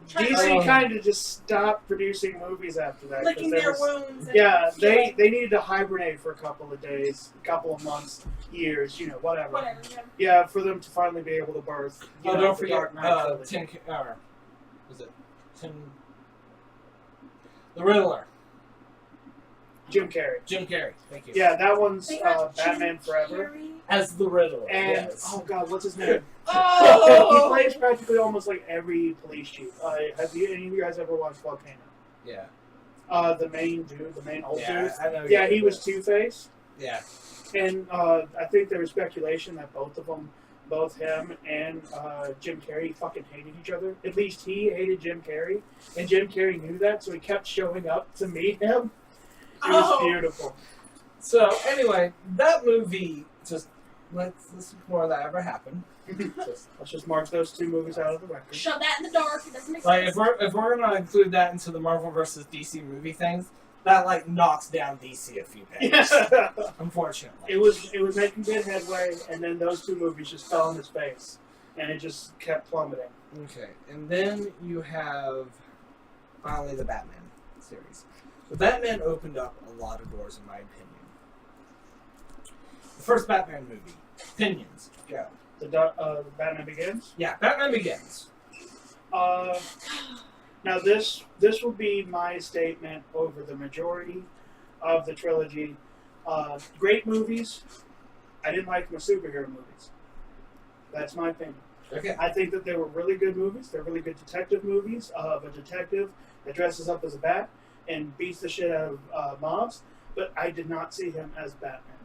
DC kind of just stopped producing movies after that. 'cause Licking there their was- wounds. And Yeah, they needed to hibernate for a couple of days, a couple of months, years, you know, whatever. whatever. Yeah. Yeah, for them to finally be able to birth. You Oh, know, don't the forget, Dark Knight trilogy. was it Tim? The Riddler, Jim Carrey. Jim Carrey. Thank you. Yeah, that one's They got Batman Jim Forever. Carrey. As the Riddler. And yes. oh god, what's his name? he Oh. plays practically almost like every police chief. Have any of you guys ever watched Volcano? Yeah. The main dude, the main old Yeah, dude. I know. Yeah, you he did was that. Two-Face. Yeah. And I think there was speculation that both of them, both him and Jim Carrey, fucking hated each other. At least he hated Jim Carrey, and Jim Carrey knew that, so he kept showing up to meet him. It was Oh. beautiful. So anyway, that movie just let's before that ever happened. Just, Let's just mark those two movies out of the record. Shove that in the dark. It doesn't make like sense. if we're gonna include that into the Marvel versus DC movie things, that like knocks down DC a few pegs. Unfortunately. It was making good headway, and then those two movies just fell on his face, and it just kept plummeting. Okay, and then you have finally the Batman series. The Batman opened up a lot of doors, in my opinion. The first Batman movie, opinions, go. The Batman Begins. Yeah, Batman Begins. Now this will be my statement over the majority of the trilogy. Great movies. I didn't like them as superhero movies. That's my opinion. Okay. I think that they were really good movies. They're really good detective movies of a detective that dresses up as a bat and beats the shit out of mobs. But I did not see him as Batman.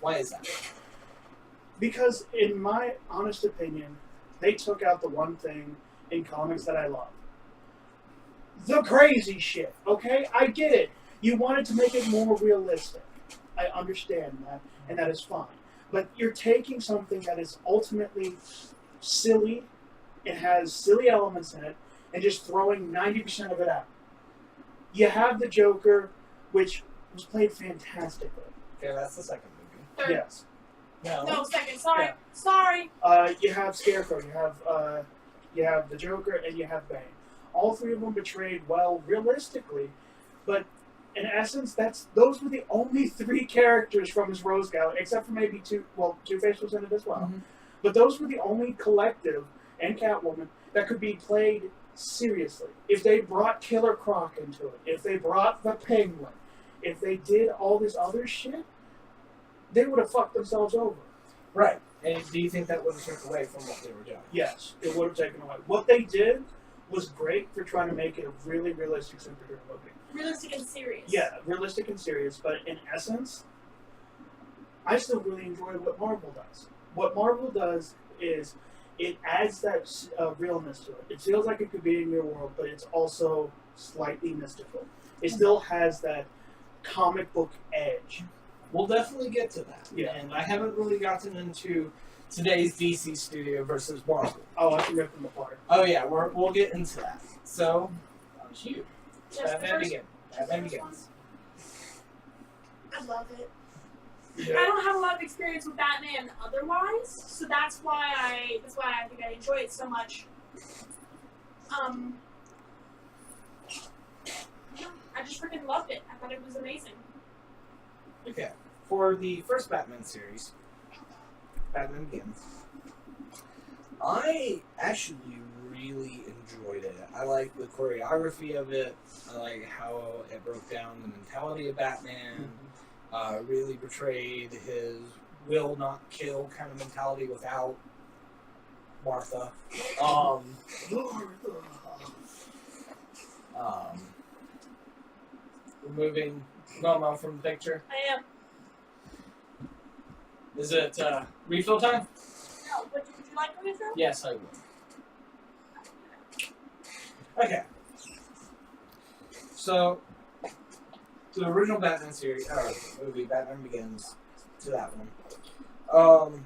Why is that? Because, in my honest opinion, they took out the one thing in comics that I love. The crazy shit, okay? I get it. You wanted to make it more realistic. I understand that, and that is fine. But you're taking something that is ultimately silly it has silly elements in it, and just throwing 90% of it out. You have the Joker, which was played fantastically. Okay, that's the second movie. Third. Yes. No, second. Sorry. Yeah. Sorry. You have Scarecrow, you have the Joker, and you have Bane. All three of them portrayed well realistically, but in essence, those were the only three characters from his Rose Gallery, except for maybe Two-Face was in it as well. Mm-hmm. But those were the only collective, and Catwoman, that could be played seriously. If they brought Killer Croc into it, if they brought the Penguin, if they did all this other shit, they would have fucked themselves over. Right. And do you think that would have taken away from what they were doing? Yes, it would have taken away. What they did was great for trying to make it a really realistic superhero movie. Realistic and serious. Yeah, realistic and serious, but in essence, I still really enjoy what Marvel does. What Marvel does is it adds that realness to it. It feels like it could be in your world, but it's also slightly mystical. It still has that comic book edge. We'll definitely get to that. Yeah. And I haven't really gotten into today's DC studio versus Marvel. Oh, I can rip them apart. Oh yeah, we'll get into that. So, on to you. Just Batman Begins. I love it. Yeah. I don't have a lot of experience with Batman otherwise, so that's why I think I enjoy it so much. I just freaking loved it. I thought it was amazing. Okay. For the first Batman series, Batman Begins, I actually really enjoyed it. I like the choreography of it. I like how it broke down the mentality of Batman. Really portrayed his will not kill kind of mentality without Martha. Removing Momo from the picture. I am. Is it refill time? No, but would you like a refill? Yes, I would. Okay. So, the original Batman series, movie, Batman Begins, to that one.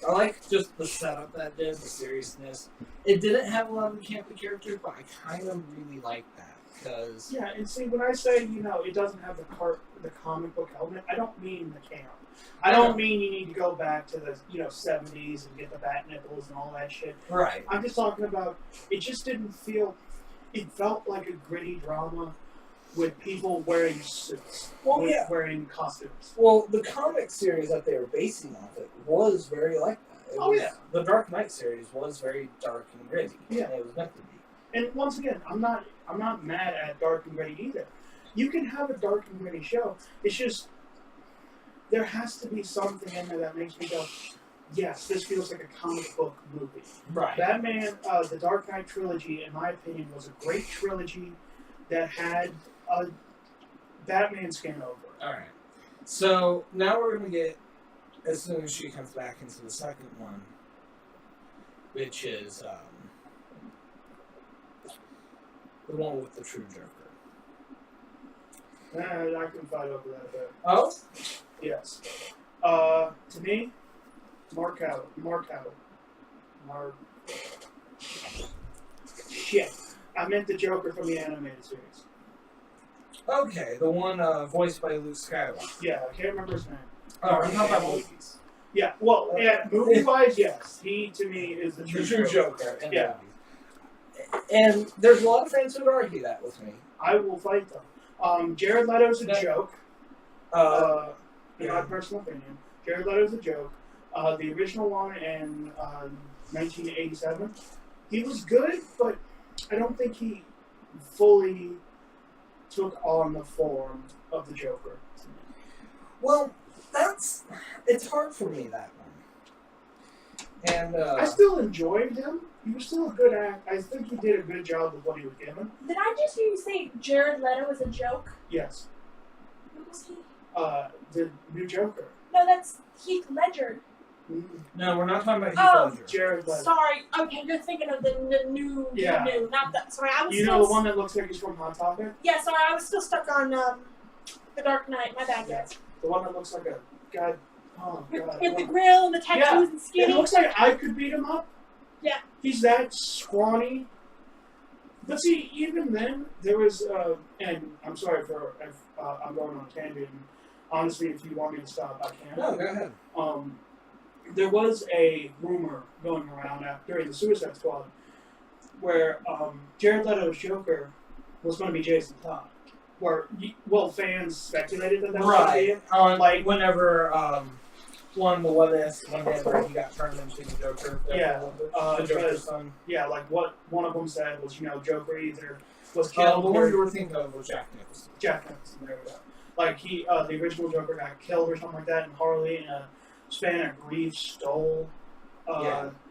I like just the setup that did, the seriousness. It didn't have a lot of campy characters, but I kind of really like that, because... Yeah, and see, when I say, it doesn't have the comic book element, I don't mean the camp. I don't mean you need to go back to the, 70s and get the bat nipples and all that shit. Right. I'm just talking about, it just didn't feel, it felt like a gritty drama with people wearing suits. Well, yeah. Wearing costumes. Well, the comic series that they were basing off it was very like that. Yeah. The Dark Knight series was very dark and gritty. Yeah. And it was meant to be. And once again, I'm not mad at dark and gritty either. You can have a dark and gritty show. It's just there has to be something in there that makes me go, yes, this feels like a comic book movie. Right. Batman, the Dark Knight trilogy, in my opinion, was a great trilogy that had a Batman skin over it. All right. So now we're going to get, as soon as she comes back, into the second one, which is the one with the true Joker. I can fight over that a bit. Oh? Yes. To me, Mark Hamill. Shit. I meant the Joker from the animated series. Okay, the one voiced by Luke Skywalker. Yeah, I can't remember his name. Oh, I'm talking about movies. Yeah, well, movie-wise, yes. He, to me, is the true Joker in yeah. movies. And there's a lot of fans who would argue that with me. I will fight them. Jared Leto's a joke. In my personal opinion. Jared Leto's a joke. The original one in 1987, he was good, but I don't think he fully took on the form of the Joker. Well, it's hard for me, that one. And I still enjoyed him. He was still a good actor. I think he did a good job with what he was given. Did I just hear you say Jared Leto was a joke? Yes. Who was he? The new Joker. No, that's Heath Ledger. no, we're not talking about Oh, Heath Ledger. Jared Leto. Sorry. Okay, you're thinking of the new. Yeah. The new, not that. Sorry, I was You still. know the one that looks like he's from Hot Topic? Yeah, sorry, I was still stuck on the Dark Knight. My bad, guys. The one that looks like a guy. Oh, With God. the grill and the tattoos Yeah, and skinny. It looks like I could beat him up. Yeah. He's that scrawny. But see, even then, there was, and I'm sorry if I'm going on a tangent. Honestly, if you want me to stop, I can. No, go ahead. There was a rumor going around during the Suicide Squad where Jared Leto's Joker was going to be Jason Todd. Where, fans speculated that was right. Like whenever one the what if whenever he got turned into the Joker. Yeah, the Joker's son. Yeah, like what one of them said was, Joker either was killed. The one you were thinking of was Jack Nicholson. Jack Nicholson, there we go. Like the original Joker got killed or something like that, and Harley, in a span of grief, stole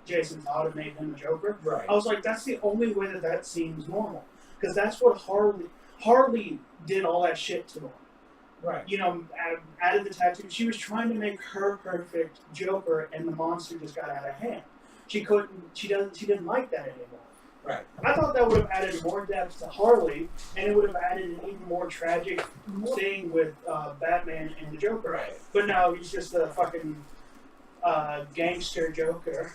Jason Todd and made him a Joker. Right. I was like, that's the only way that seems normal, because that's what Harley did all that shit to him. Right. Added the tattoo. She was trying to make her perfect Joker, and the monster just got out of hand. She didn't like that anymore. Right. I thought that would have added more depth to Harley, and it would have added an even more tragic thing with Batman and the Joker. Right. But no, he's just a fucking gangster Joker.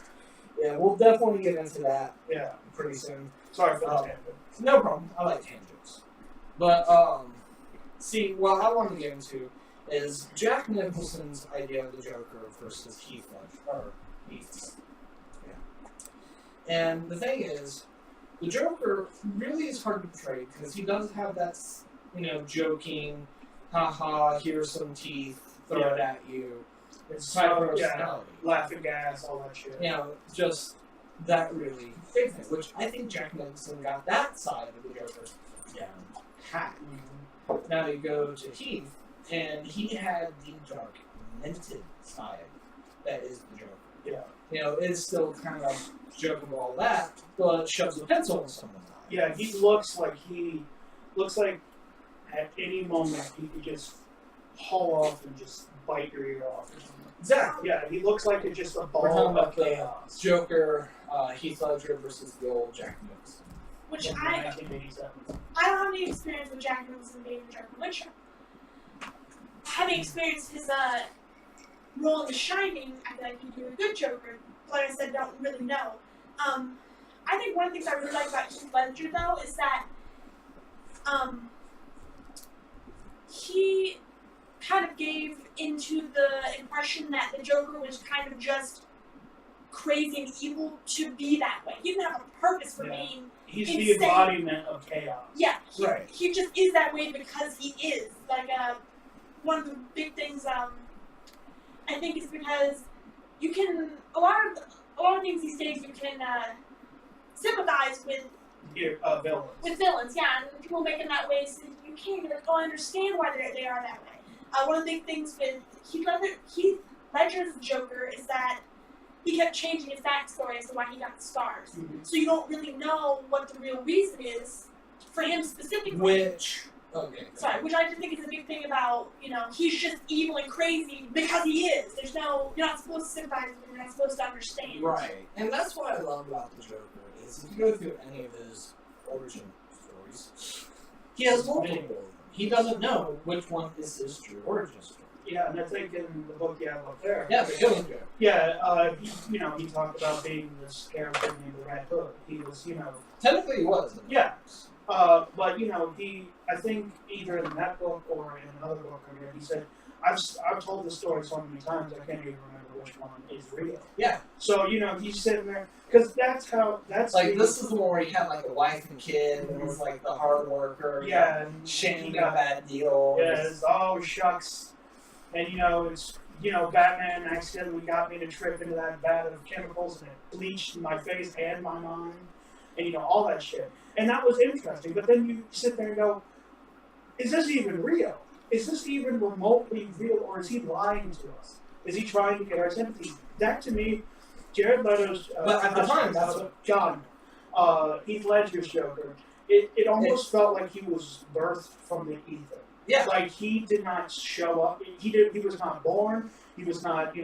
Yeah, we'll definitely get into that. Yeah. Pretty soon. Sorry for the tangent. No problem. I like tangents. But see, what I want to get into is Jack Nicholson's idea of the Joker versus Heath Ledger. Or Heath. Yeah. And the thing is, the Joker really is hard to portray because he does have that, joking, haha, here's some teeth, throw it at you. It's type of personality. Laughing gas, all that shit. Just that really big thing, which I think Jack Nicholson got that side of the Joker down pat. Mm-hmm. Now you go to Heath, and he had the dark, minted side that is the Joker. Yeah. It's still kind of joking about all that, but shoves a pencil in someone's eye. Yeah, he looks like at any moment he could just haul off and just bite your ear off or something. Exactly. Yeah, he looks like it's just a We're talking ball about of chaos. the Joker, Heath Ledger versus the old Jack Nicholson. Which In I 1987. don't have any experience with Jack Nicholson being the Joker. Which, having experienced his role in The Shining, I feel like he'd do a good Joker. Like I said, don't really know. I think one of the things I really like about Heath Ledger, though, is that he kind of gave into the impression that the Joker was kind of just crazy and evil to be that way. He didn't have a purpose for being He's insane. the embodiment of chaos. Yeah, He just is that way because he is. Like, one of the big things, I think is because you can, a lot of things these days you can sympathize with Villains. With villains, yeah, and people make it that way, so you can't even understand why they are that way. One of the big things with Heath Ledger's Joker is that he kept changing his backstory as to why he got the scars. Mm-hmm. So you don't really know what the real reason is for him specifically. Which I just think is a big thing about, he's just evil and crazy because he is. You're not supposed to sympathize with him, you're not supposed to understand. Right. And that's what I love about the Joker, is if you go through any of his origin stories, he has multiple of them. He doesn't know which one is his true origin story. Yeah, and I think in the book you have up there. Yeah, the Killing Joke. Yeah, he talked about being this character named the Red Hood. He was, Technically he was. Yeah. But, I think either in that book or in another book I read, he said, I've told this story so many times I can't even remember which one is real. Yeah. So, he's sitting there, because that's this is the one where he had, a wife and kid, and it was, the hard worker. Yeah. And Shane got a bad deal. Yeah, oh, shucks. And, Batman accidentally got me to trip into that vat of chemicals, and it bleached my face and my mind, and, all that shit. And that was interesting, but then you sit there and go, is this even real? Is this even remotely real, or is he lying to us? Is he trying to get our sympathy? That, to me, Jared Leto's... but at the time, that's what... Heath Ledger's Joker, it almost felt like he was birthed from the ether. Yeah. Like, he did not show up. He was not born. He was not,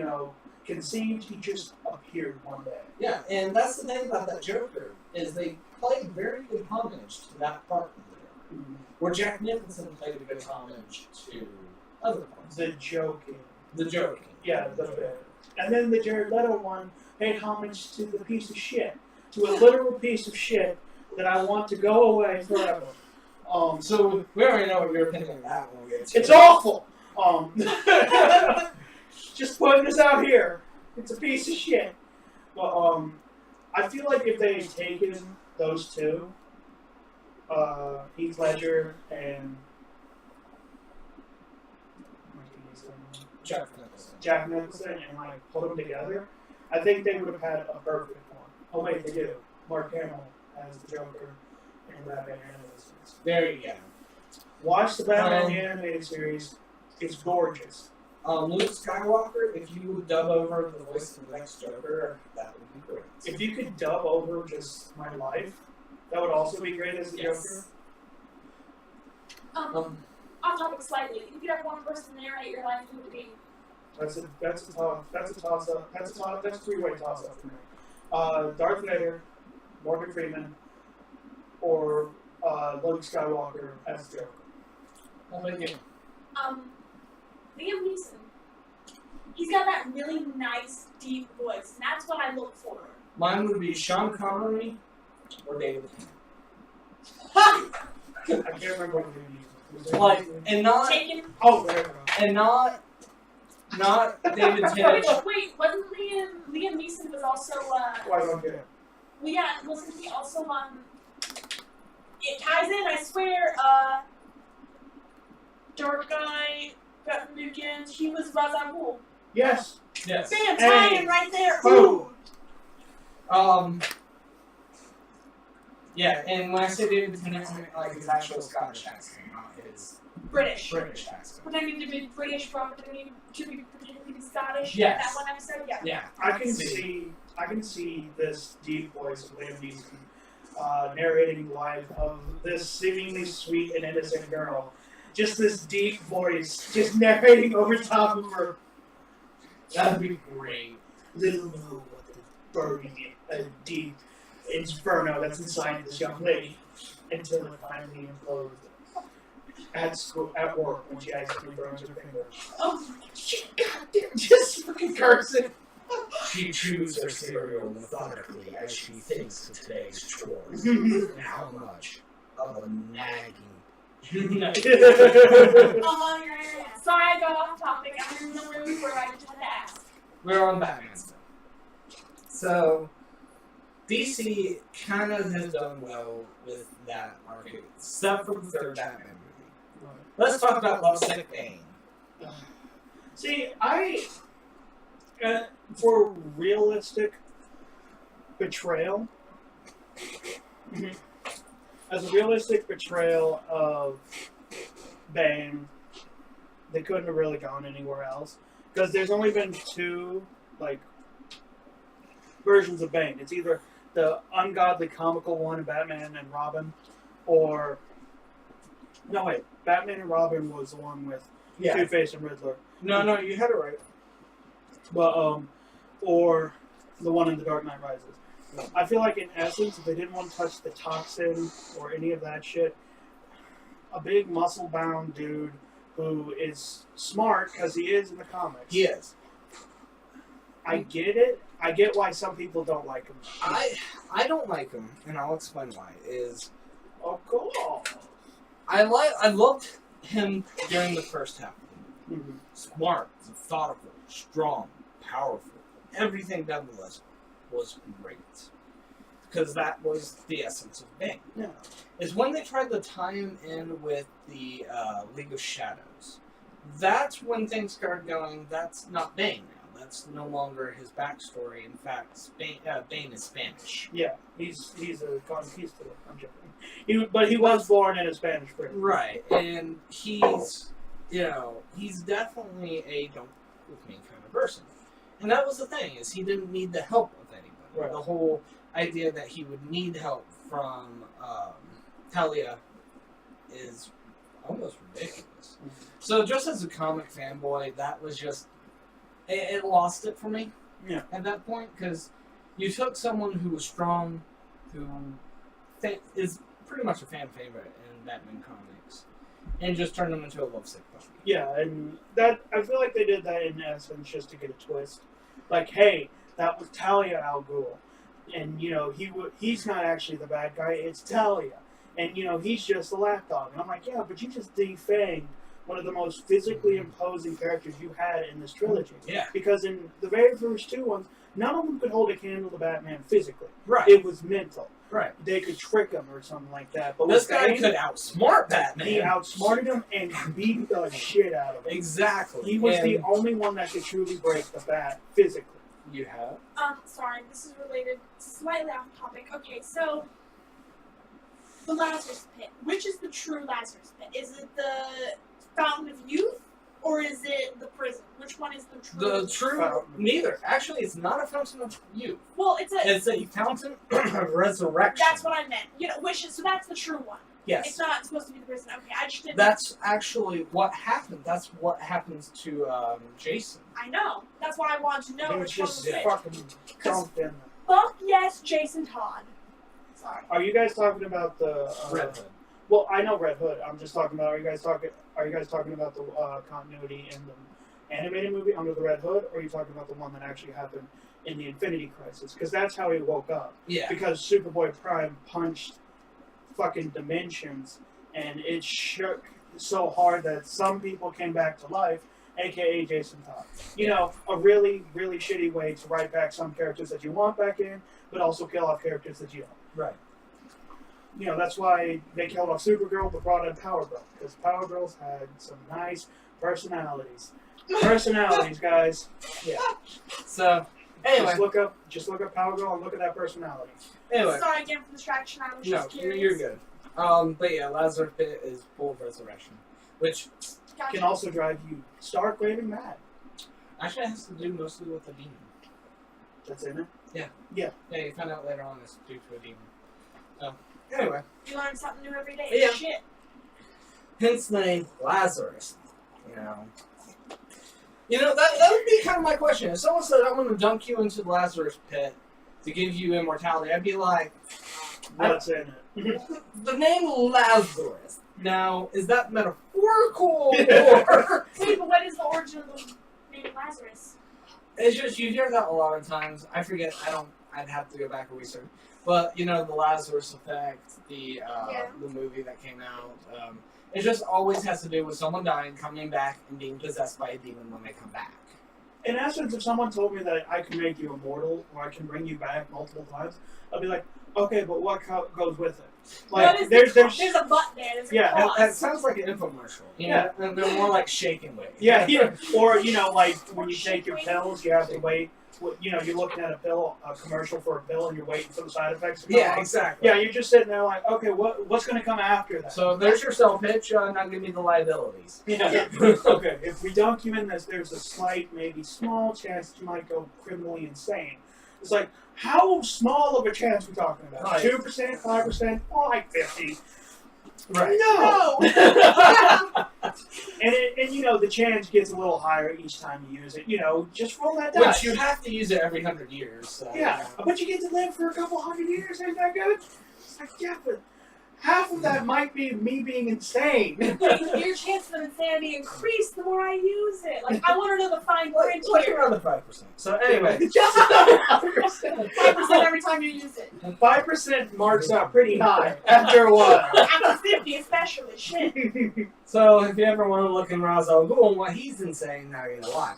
conceived. He just appeared one day. Yeah, and that's the thing about that Joker, is they played very good homage to that part of the Joker. Mm-hmm. Where Jack Nicholson played a good homage to other parts. The joking. The joking. Yeah, the bit. And then the Jared Leto one paid homage to the piece of shit, to a literal piece of shit that I want to go away forever. So we already know what your opinion on that one is. It's awful. Just putting this out here. It's a piece of shit. But I feel like if they had taken those two, Heath Ledger and Jack Nicholson, and like put them together, I think they would have had a perfect one. Oh wait, they do. Mark Hamill as the Joker in Batman animated series. There you go. Watch the Batman animated series. It's gorgeous. Luke Skywalker, if you would dub over the voice of the next Joker, that would be great. If you could dub over just my life, that would also be great as the Joker. Off topic slightly. If you could have one person narrate your life, who would it be? That's a toss up. That's a three-way toss up for me. Darth Vader, Morgan Freeman, or Luke Skywalker as Joker. How about you? Liam Neeson. He's got that really nice, deep voice, and that's what I look for. Mine would be Sean Connery or David Tennant. I can't remember what he Like, and not, Taken. Oh, there we go. and not David Tennant. Wait, wasn't Liam Neeson was also, Why don't you? well, yeah, wasn't he also, it ties in, I swear, dark guy, Beth Nugent, he was Ra's al Ghul. Yes. Yes. Bam, tie in right there. Boom. Yeah, and when I say David Tennant, I mean like his actual Scottish accent, not his British. accent. Pretending to be British, pretending to be Scottish. Yes. That one episode, yeah. Yeah. I can see this deep voice of Liam Neeson narrating life of this seemingly sweet and innocent girl. Just this deep voice, just narrating over top of her. That'd be great. Little know what the burning deep inferno that's inside this young lady until it finally implodes at school, at work, when she accidentally burns her finger. Oh my Shit, goddamn, just fucking cursing. She chews her cereal methodically as she thinks of today's chores and how much of a nagging. yeah. Sorry, I got off topic. I'm in the mood where I just had to ask. We're on Batman still. So, DC kind of has done well with that market, except for the third Batman movie. Let's talk about Lovesick Bane. See, for realistic betrayal, as a realistic portrayal of Bane, they couldn't have really gone anywhere else. Because there's only been two, versions of Bane. It's either the ungodly comical one in Batman and Robin, or... No, wait. Batman and Robin was the one with Two-Face and Riddler. No, you had it right. But, or the one in The Dark Knight Rises. I feel like, in essence, if they didn't want to touch the toxin or any of that shit, a big muscle-bound dude who is smart, because he is in the comics. He is. I get it. I get why some people don't like him. I don't like him, and I'll explain why. Of course. I loved him during the first half of the movie. Mm-hmm. Smart, methodical, strong, powerful. Everything done with us was great. Because that was the essence of Bane. Yeah. Is when they tried to tie him in with the League of Shadows. That's when things started going, that's not Bane now. That's no longer his backstory. In fact, Bane is Spanish. Yeah, he's a conquistador. I'm joking. But he was born in a Spanish prison. Right, and he's definitely a don't with me kind of person. And that was the thing, is he didn't need the help of anybody. Right. The whole idea that he would need help from Talia is almost ridiculous. Mm-hmm. So just as a comic fanboy, that was just, it lost it for me at that point, because you took someone who was strong, who is pretty much a fan favorite in Batman comics, and just turned him into a lovesick puppy. Yeah, and that I feel like they did that in essence just to get a twist like, hey, that was Talia al Ghul, and he's not actually the bad guy, it's Talia, and he's just a lapdog. And I'm like, yeah, but you just defanged one of the most physically imposing characters you had in this trilogy. Yeah. Because in the very first two ones, none of them could hold a candle to Batman physically. Right. It was mental. Right. They could trick him or something like that. But this guy could outsmart Batman. He outsmarted him and beat the shit out of him. Exactly. He was the only one that could truly break the bat physically. You have? Sorry, this is related, slightly off topic. Okay, so the Lazarus Pit. Which is the true Lazarus Pit? Is it the Fountain of Youth, or is it the prison? Which one is the true? The true, neither. Actually, it's not a fountain of youth. Well, it's a fountain of resurrection. That's what I meant. So that's the true one. Yes. It's not supposed to be the prison. Okay, I just didn't. That's actually what happened. That's what happens to Jason. I know. That's why I wanted to know He was which one was just which. fucking dumped in. Fuck yes, Jason Todd. Sorry. Are you guys talking about the Red Hood. Well, I know Red Hood. I'm just talking about. Are you guys talking about the continuity in the animated movie Under the Red Hood, or are you talking about the one that actually happened in the Infinity Crisis? Because that's how he woke up. Yeah. Because Superboy Prime punched fucking dimensions, and it shook so hard that some people came back to life, aka Jason Todd. A really, really shitty way to write back some characters that you want back in, but also kill off characters that you don't. Right. That's why they killed off Supergirl but brought in Power Girl, because Power Girls had some nice personalities. Personalities, guys. Yeah. So, anyway. Just look up Power Girl and look at that personality. Anyway. Sorry again for the distraction. I was just curious. You're good. But yeah, Lazarus Pit is full of resurrection, which can also drive you stark raving mad. actually has to do mostly with a demon. That's in it? Yeah. Yeah. Yeah, you find out later on it's due to a demon. So, anyway. You learn something new every day. Yeah. Shit. Hence the name Lazarus. That would be kind of my question. If someone said, I'm going to dunk you into the Lazarus Pit to give you immortality, I'd be like, what's in it? The name Lazarus. Now, is that metaphorical or... Wait, but what is the origin of the name Lazarus? It's just, you hear that a lot of times. I forget, I'd have to go back and research. But, the Lazarus Effect, the movie that came out, it just always has to do with someone dying, coming back, and being possessed by a demon when they come back. In essence, if someone told me that I can make you immortal, or I can bring you back multiple times, I'd be like, okay, but what goes with it? Like, there's a butt there. There's a that sounds like an infomercial. Yeah. And they're more like shaking weight. Yeah. Or, like, when you take your pills, you have to wait. You're looking at a commercial for a pill, and you're waiting for the side effects to come Yeah, on. exactly. Yeah, you're just sitting there like, okay, what's going to come after that? So there's your sell pitch, now give me the liabilities. Yeah. Okay, if we dunk you in this, there's a slight, maybe small chance that you might go criminally insane. It's like, how small of a chance are we talking about? Right. 2%, 5%, or like 50%? Right. No! and the chance gets a little higher each time you use it. Just roll that dice. Which you have to use it every 100 years. So, Yeah, but you get to live for a couple hundred years, ain't that good? It's like, yeah, but half of that might be me being insane. Your chances of insanity increase the more I use it. Like, I want to know the fine print like here. around the 5%. So anyway. Just 5%. 5% every time you use it. 5% marks out pretty high after a while. After 50 especially. Shit. So if you ever want to look in Ra's al Ghul and what he's insane, now you know why.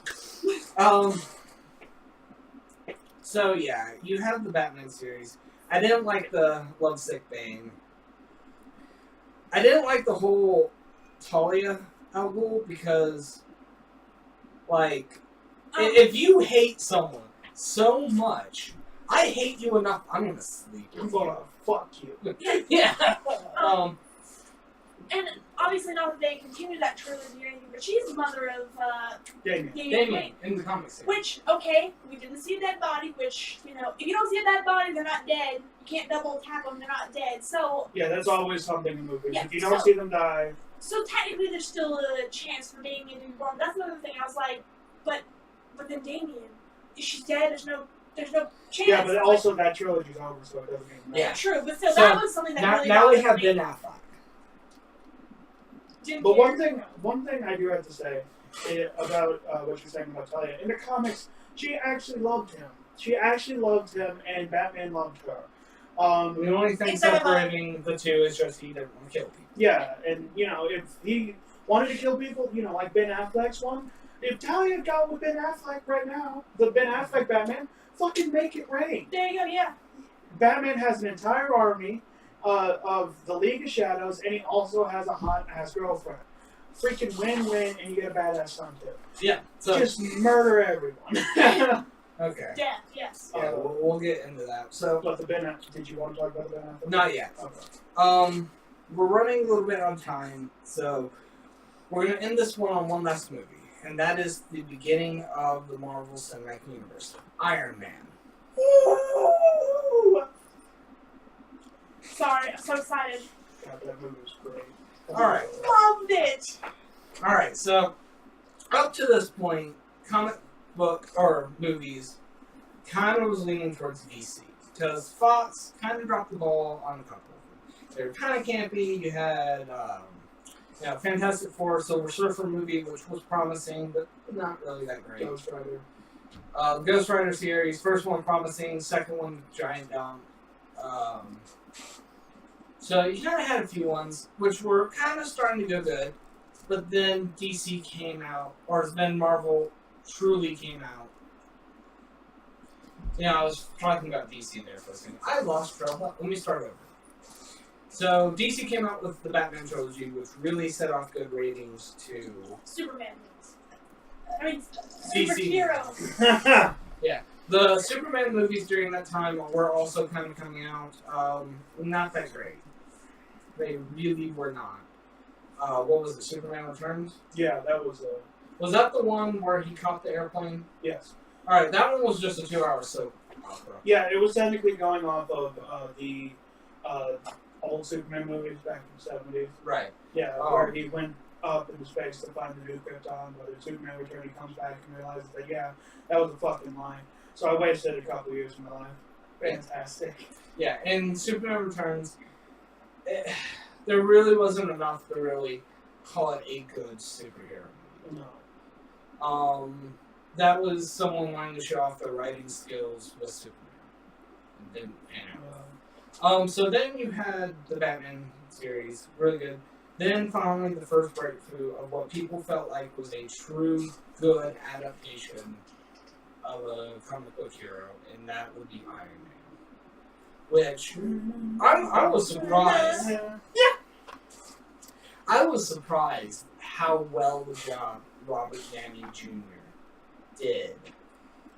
So yeah, you have the Batman series. I didn't like the Lovesick Bane. I didn't like the whole Talia al Ghul because, if you hate someone so much, I hate you enough, I'm gonna sleep I'm with gonna fuck you. Yeah. And obviously not that they continue that trilogy or anything, but she's the mother of Damien. Damien in the comics series. Which, okay, we didn't see a dead body, which, if you don't see a dead body, they're not dead. You can't double attack them, they're not dead. So... Yeah, that's always something in movies. Yeah, if you don't see them die... So technically there's still a chance for Damien to be born. That's another thing. I was like, but then Damien, if she's dead, there's no chance. Yeah, but also that trilogy's over, so it doesn't even matter. Yeah. True, but still, So, that was something that really now we bothered have me. Ben Affleck. Didn't But care. one thing I do have to say about what you're saying about Talia, in the comics, She actually loved him. She actually loved him, and Batman loved her. The only thing separating the two is just he didn't want to kill people. Yeah, and if he wanted to kill people, like Ben Affleck's one, if Talia got with Ben Affleck right now, the Ben Affleck Batman, fucking make it rain. There you go, yeah. Batman has an entire army of the League of Shadows, and he also has a hot-ass girlfriend. Freaking win-win, and you get a badass son too. Yeah, so just murder everyone. Okay. Death, yes. Yeah, we'll get into that. So, but did you want to talk about the Ben Affleck? Not yet. Okay. We're running a little bit on time, so we're gonna end this one on one last movie, and that is the beginning of the Marvel Cinematic Universe, Iron Man. Woo! Sorry, I'm so excited. God, that movie was great. All right. Loved it. All right. So, up to this point, comic book or movies kind of was leaning towards DC because Fox kind of dropped the ball on a couple. They were kind of campy. You had Fantastic Four, Silver Surfer movie, which was promising, but not really that great. Ghost Rider. Ghost Rider series, first one promising, second one giant dump. So you kind of had a few ones which were kind of starting to go good, but then DC came out, or then Marvel truly came out. I was talking about DC there for a second. I lost track. Let me start over. So DC came out with the Batman trilogy, which really set off good ratings to Superman movies. I mean, DC. superheroes. Yeah. The Superman movies during that time were also kind of coming out. Not that great. They really were not. What was it, Superman Returns? Yeah, that was Was that the one where he caught the airplane? yes. Alright, that one was just a 2-hour soap opera. Yeah, it was technically going off of the old Superman movies back in the 70s. Right. Yeah, where he went up into space to find the new Krypton, but in Superman Return he comes back and realizes that, yeah, that was a fucking lie. So I wasted a couple years of my life. Fantastic. Yeah, in Superman Returns, there really wasn't enough to really call it a good superhero movie. No. That was someone wanting to show off their writing skills with Superman. It didn't pan out. So then you had the Batman series, really good. Then finally the first breakthrough of what people felt like was a true good adaptation of a comic book hero, and that would be Iron Man. Which I was surprised. Yeah. I was surprised how well the job Robert Downey Jr. did.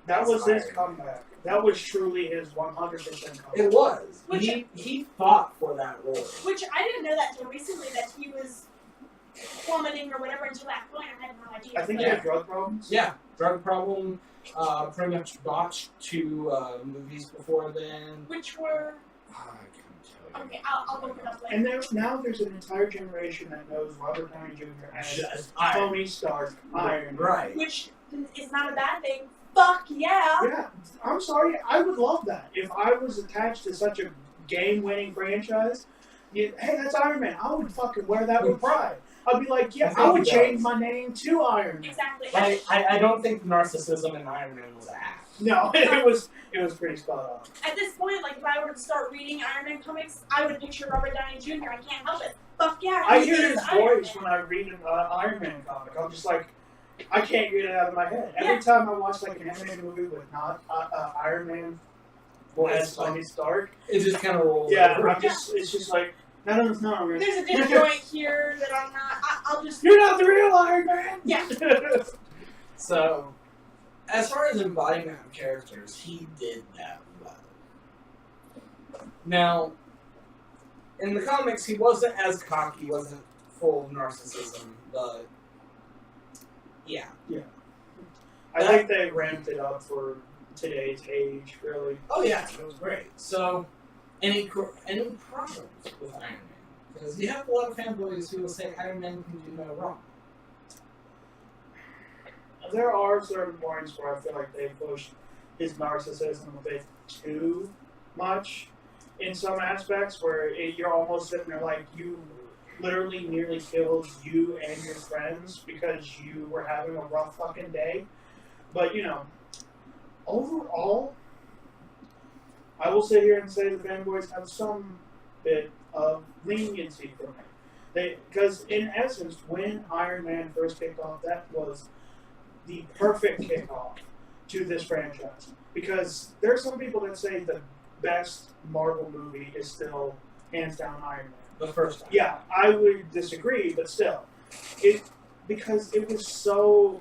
That was his comeback. That was truly his 100% comeback. It was. Which, he fought for that role. Which I didn't know that until recently, that he was plummeting or whatever until that point. I had no idea. I think he had drug problems. Yeah, drug problem. Pretty much botched 2 movies before then. Which were... I can't tell you. Okay, I'll look it up later. And there's an entire generation that knows Robert Downey Jr. as Just Tony Stark, Iron Man. Right. Which is not a bad thing. Fuck yeah! Yeah, I'm sorry. I would love that. If I was attached to such a game-winning franchise, hey, that's Iron Man. I would fucking wear that with pride. I'd be like, yeah, I would change my name to Iron Man. Exactly. I don't think narcissism in Iron Man was an act. No, it was pretty spot on. At this point, like, if I were to start reading Iron Man comics, I would picture Robert Downey Jr. I can't help it. Fuck yeah! I he hear is his Iron voice Man. when I read an Iron Man comic. I'm just like, I can't get it out of my head. Every time I watch like an animated movie with not Iron Man as Tony Stark, It just kind of rolls. yeah, over. it's just like, no. There's a disjoint here that I'm not. I'll just. You're not the real Iron Man. Yeah. So, as far as embodiment of characters, he did that well. Now, in the comics, he wasn't as cocky, wasn't full of narcissism, but yeah. I think they ramped it up for today's age, really. Oh yeah, it was great. So, any problems with Iron Man? Because you have a lot of fanboys who will say Iron Man can do no wrong. There are certain points where I feel like they push his narcissism a bit too much in some aspects, where you're almost sitting there like, you literally nearly killed you and your friends because you were having a rough fucking day. But, overall, I will sit here and say the fanboys have some bit of leniency from it. Because in essence, when Iron Man first kicked off, that was the perfect kickoff to this franchise. Because there are some people that say the best Marvel movie is still hands down Iron Man. The first time. Yeah, I would disagree, but still, because it was so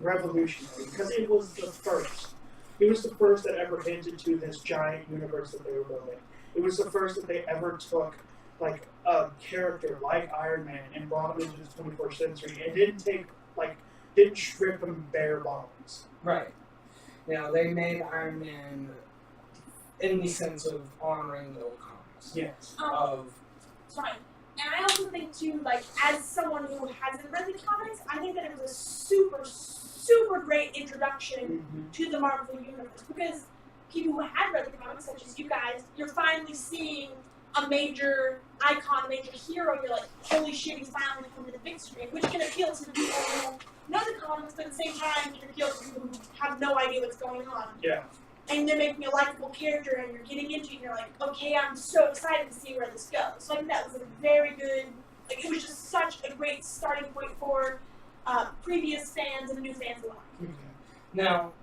revolutionary. Because it was the first. It was the first that ever hinted to this giant universe that they were building. It was the first that they ever took like a character like Iron Man and brought him into the 21st century and didn't strip him bare bones. Right. Now, they made Iron Man in the sense of honoring the old comics. Yes. Fine. And I also think, too, like, as someone who hasn't read the comics, I think that it was a super, super great introduction to the Marvel Universe. Because people who had read the comics, such as you guys, you're finally seeing a major icon, a major hero. You're like, holy shit, he's finally come to the big screen, which can appeal to the people who know the comics, but at the same time, it can appeal to people who have no idea what's going on. Yeah. And they're making a likable character, and you're getting into it, and you're like, okay, I'm so excited to see where this goes. So I think that was a very good, like, it was just such a great starting point for previous fans and new fans alike. Okay. Now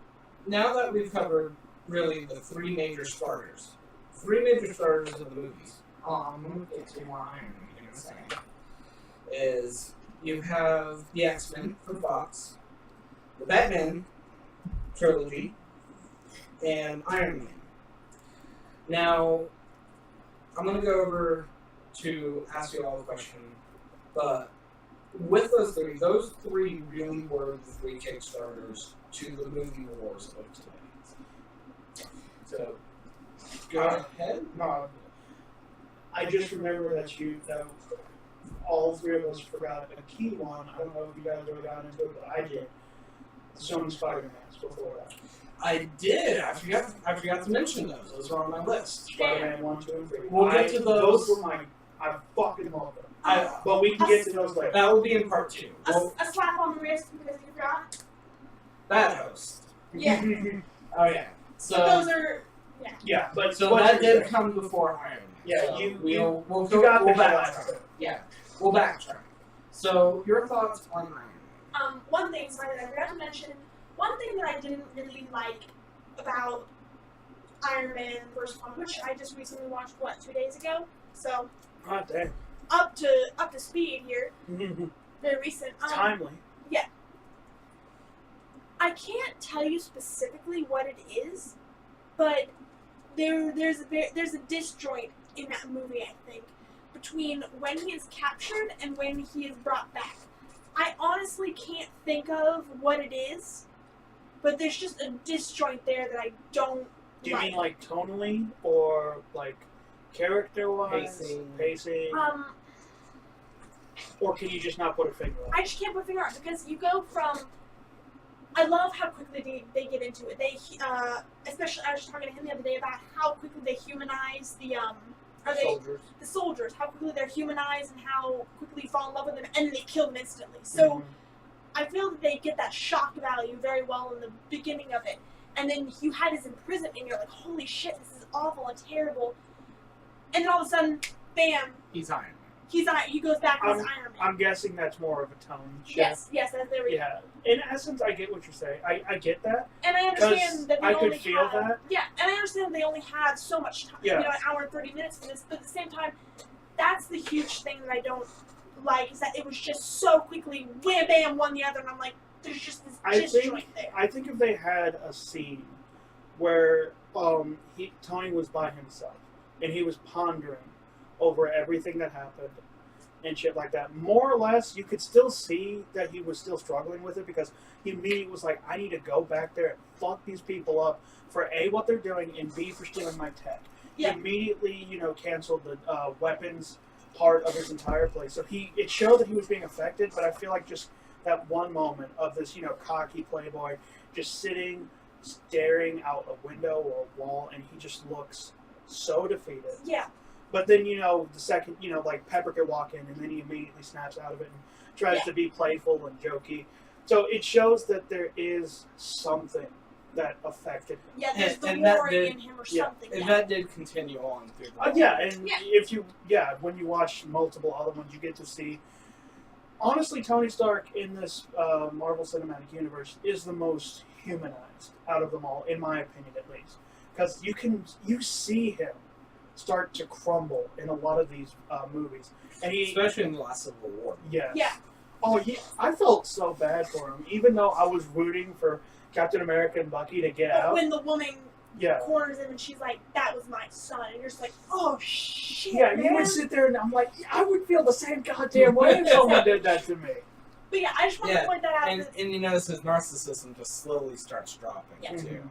that we've covered really the three major starters of the movies, I'm going to get to more Iron Man in a second, is you have the X-Men from Fox, the Batman trilogy, and Iron Man. Now, I'm going to go over to ask you all a question, but with those three really were the three Kickstarters to the movie wars of today. So, go ahead. No, I just remember that all three of us forgot a key one. I don't know if you guys ever got into it, but I did. Sony Spider-Mans before that. I did. I forgot to mention those. Those are on my list. Spider-Man 1, 2, and 3. We'll get to those. Those were I fucking love them. But we can get to those later. That will be in part 2. A slap on the wrist because you forgot. That host. Yeah. Oh yeah. So those are Yeah, but so that did come before Iron Man. Yeah, so we'll backtrack. Yeah, we'll backtrack. So your thoughts on Iron Man? One thing, sorry, that I forgot to mention. One thing that I didn't really like about Iron Man first one, which I just recently watched 2 days ago, so God damn. up to speed here. Very recent. Timely. Yeah. I can't tell you specifically what it is, but there's a disjoint in that movie, I think, between when he is captured and when he is brought back. I honestly can't think of what it is, but there's just a disjoint there that I don't Do you mean like tonally or like character-wise? Pacing? Or can you just not put a finger on it? I just can't put a finger on it because you go from. I love how quickly they get into it. They especially I was talking to him the other day about how quickly they humanize the soldiers, how quickly they're humanized and how quickly you fall in love with them, and then they kill them instantly. So I feel that they get that shock value very well in the beginning of it, and then you had his imprisonment, and you're like, holy shit, this is awful and terrible, and then all of a sudden, bam, He's Iron Man. he goes back as Iron Man. I'm guessing that's more of a tone shift. Yes, that's there we go. Yeah. In essence, I get what you're saying. I get that. And I understand that they I only could feel have, that. Yeah, and I understand they only have so much time, Yeah. an hour and 30 minutes for this, but at the same time, that's the huge thing that I don't like, is that it was just so quickly, wham, bam, one the other, and I'm like, there's just this disjoint there. I think if they had a scene where Tony was by himself, and he was pondering over everything that happened, and shit like that. More or less, you could still see that he was still struggling with it because he immediately was like, I need to go back there and fuck these people up for A, what they're doing, and B, for stealing my tech. Yeah. He immediately, canceled the weapons part of his entire place. So it showed that he was being affected, but I feel like just that one moment of this, cocky playboy just sitting, staring out a window or a wall, and he just looks so defeated. Yeah. But then, the second, like Pepper could walk in and then he immediately snaps out of it and tries to be playful and jokey. So it shows that there is something that affected him. Yeah, there's the And that warring did- in him or yeah, something. And Yeah. that did continue on through the Yeah, and Yeah. when you watch multiple other ones, you get to see. Honestly, Tony Stark in this Marvel Cinematic Universe is the most humanized out of them all, in my opinion, at least, because you see him start to crumble in a lot of these movies, and especially in the last Civil War. yes. Yeah. Oh, I felt so bad for him, even though I was rooting for Captain America and Bucky to get But out. when the woman Yeah. corners him and she's like, "That was my son," and you're just like, "Oh shit." Yeah, you man. would sit there and I'm like, I would feel the same goddamn way if someone did that to me. But yeah, I just want to point that out. And you notice his narcissism just slowly starts dropping Yeah. too.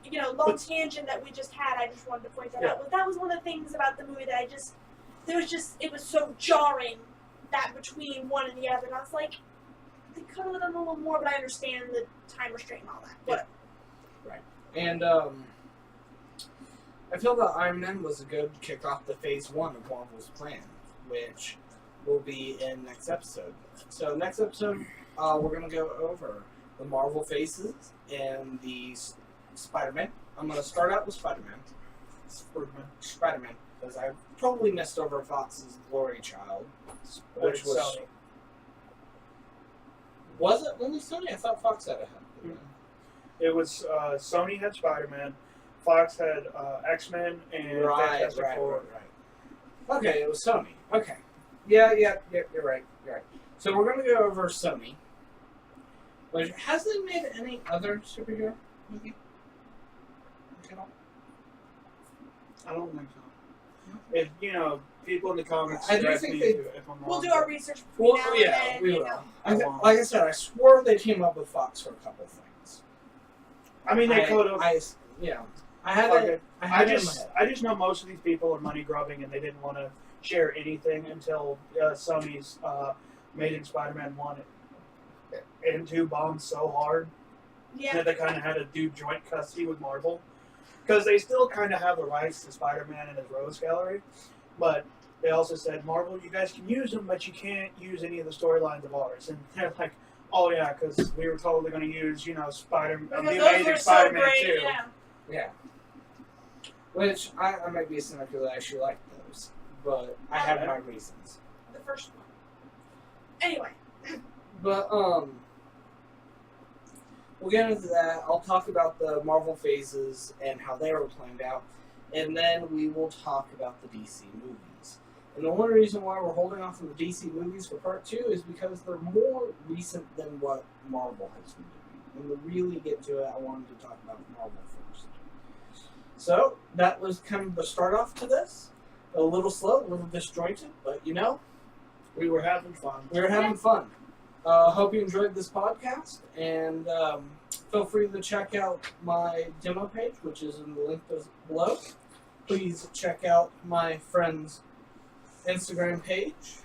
You know, long tangent that we just had. I just wanted to point that out. That was one of the things about the movie that it was so jarring that between one and the other. And I was like, they could have done a little more, but I understand the time restraint and all that. Whatever. Right. And I feel that Iron Man was a good kickoff to Phase 1 of Marvel's plan, which will be in next episode. So next episode, we're going to go over the Marvel phases and the Spider-Man. I'm going to start out with Spider-Man. Spider-Man, because I totally missed over Fox's Glory Child, which was Sony. Was it only Sony? I thought Fox had a head. It was Sony had Spider-Man, Fox had X-Men, and Right. Fantastic Four. Okay, it was Sony. Okay. Yeah, you're right. So we're going to go over Sony. Which, has they made any other superhero movie? Okay. I don't think so. If people in the comments, I do correct think me they- if I'm wrong. We'll do our research between Well, now and yeah, then. we you will. know. Like I said, I swore they teamed up with Fox for a couple things. I mean, they could have. I had it. I had it in my head. I just know most of these people are money grubbing, and they didn't want to share anything until Sony's Amazing Spider-Man 1 and 2 bombed so hard Yeah. that they kind of had to do joint custody with Marvel, because they still kind of have the rights to Spider-Man and his Rose Gallery, but they also said, Marvel, you guys can use them, but you can't use any of the storylines of ours. And they're like, oh yeah, because we were totally going to use, the Because Amazing those were so Spider-Man great, 2. yeah. Yeah. Which, I might be cynical that I actually like those, but I have my reasons. The first one. Anyway. But, we'll get into that. I'll talk about the Marvel phases and how they were planned out, and then we will talk about the DC movies. And the only reason why we're holding off on the DC movies for part 2 is because they're more recent than what Marvel has been doing. When we really get to it, I wanted to talk about Marvel first. So, that was kind of the start off to this. A little slow, a little disjointed, but We were having fun. we were having fun. Hope you enjoyed this podcast, and feel free to check out my demo page, which is in the link below. Please check out my friend's Instagram page,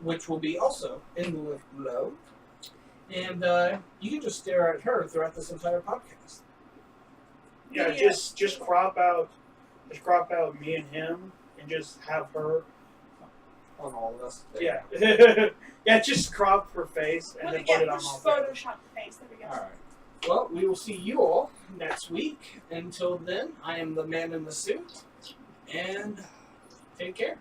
which will be also in the link below. And you can just stare at her throughout this entire podcast. Yeah, just crop out me and him, and just have her. On all of us. Yeah, yeah, just crop her face and then put it on Just all. Photoshop the face. There we go. Alright. Well, we will see you all next week. Until then, I am the man in the suit, and take care.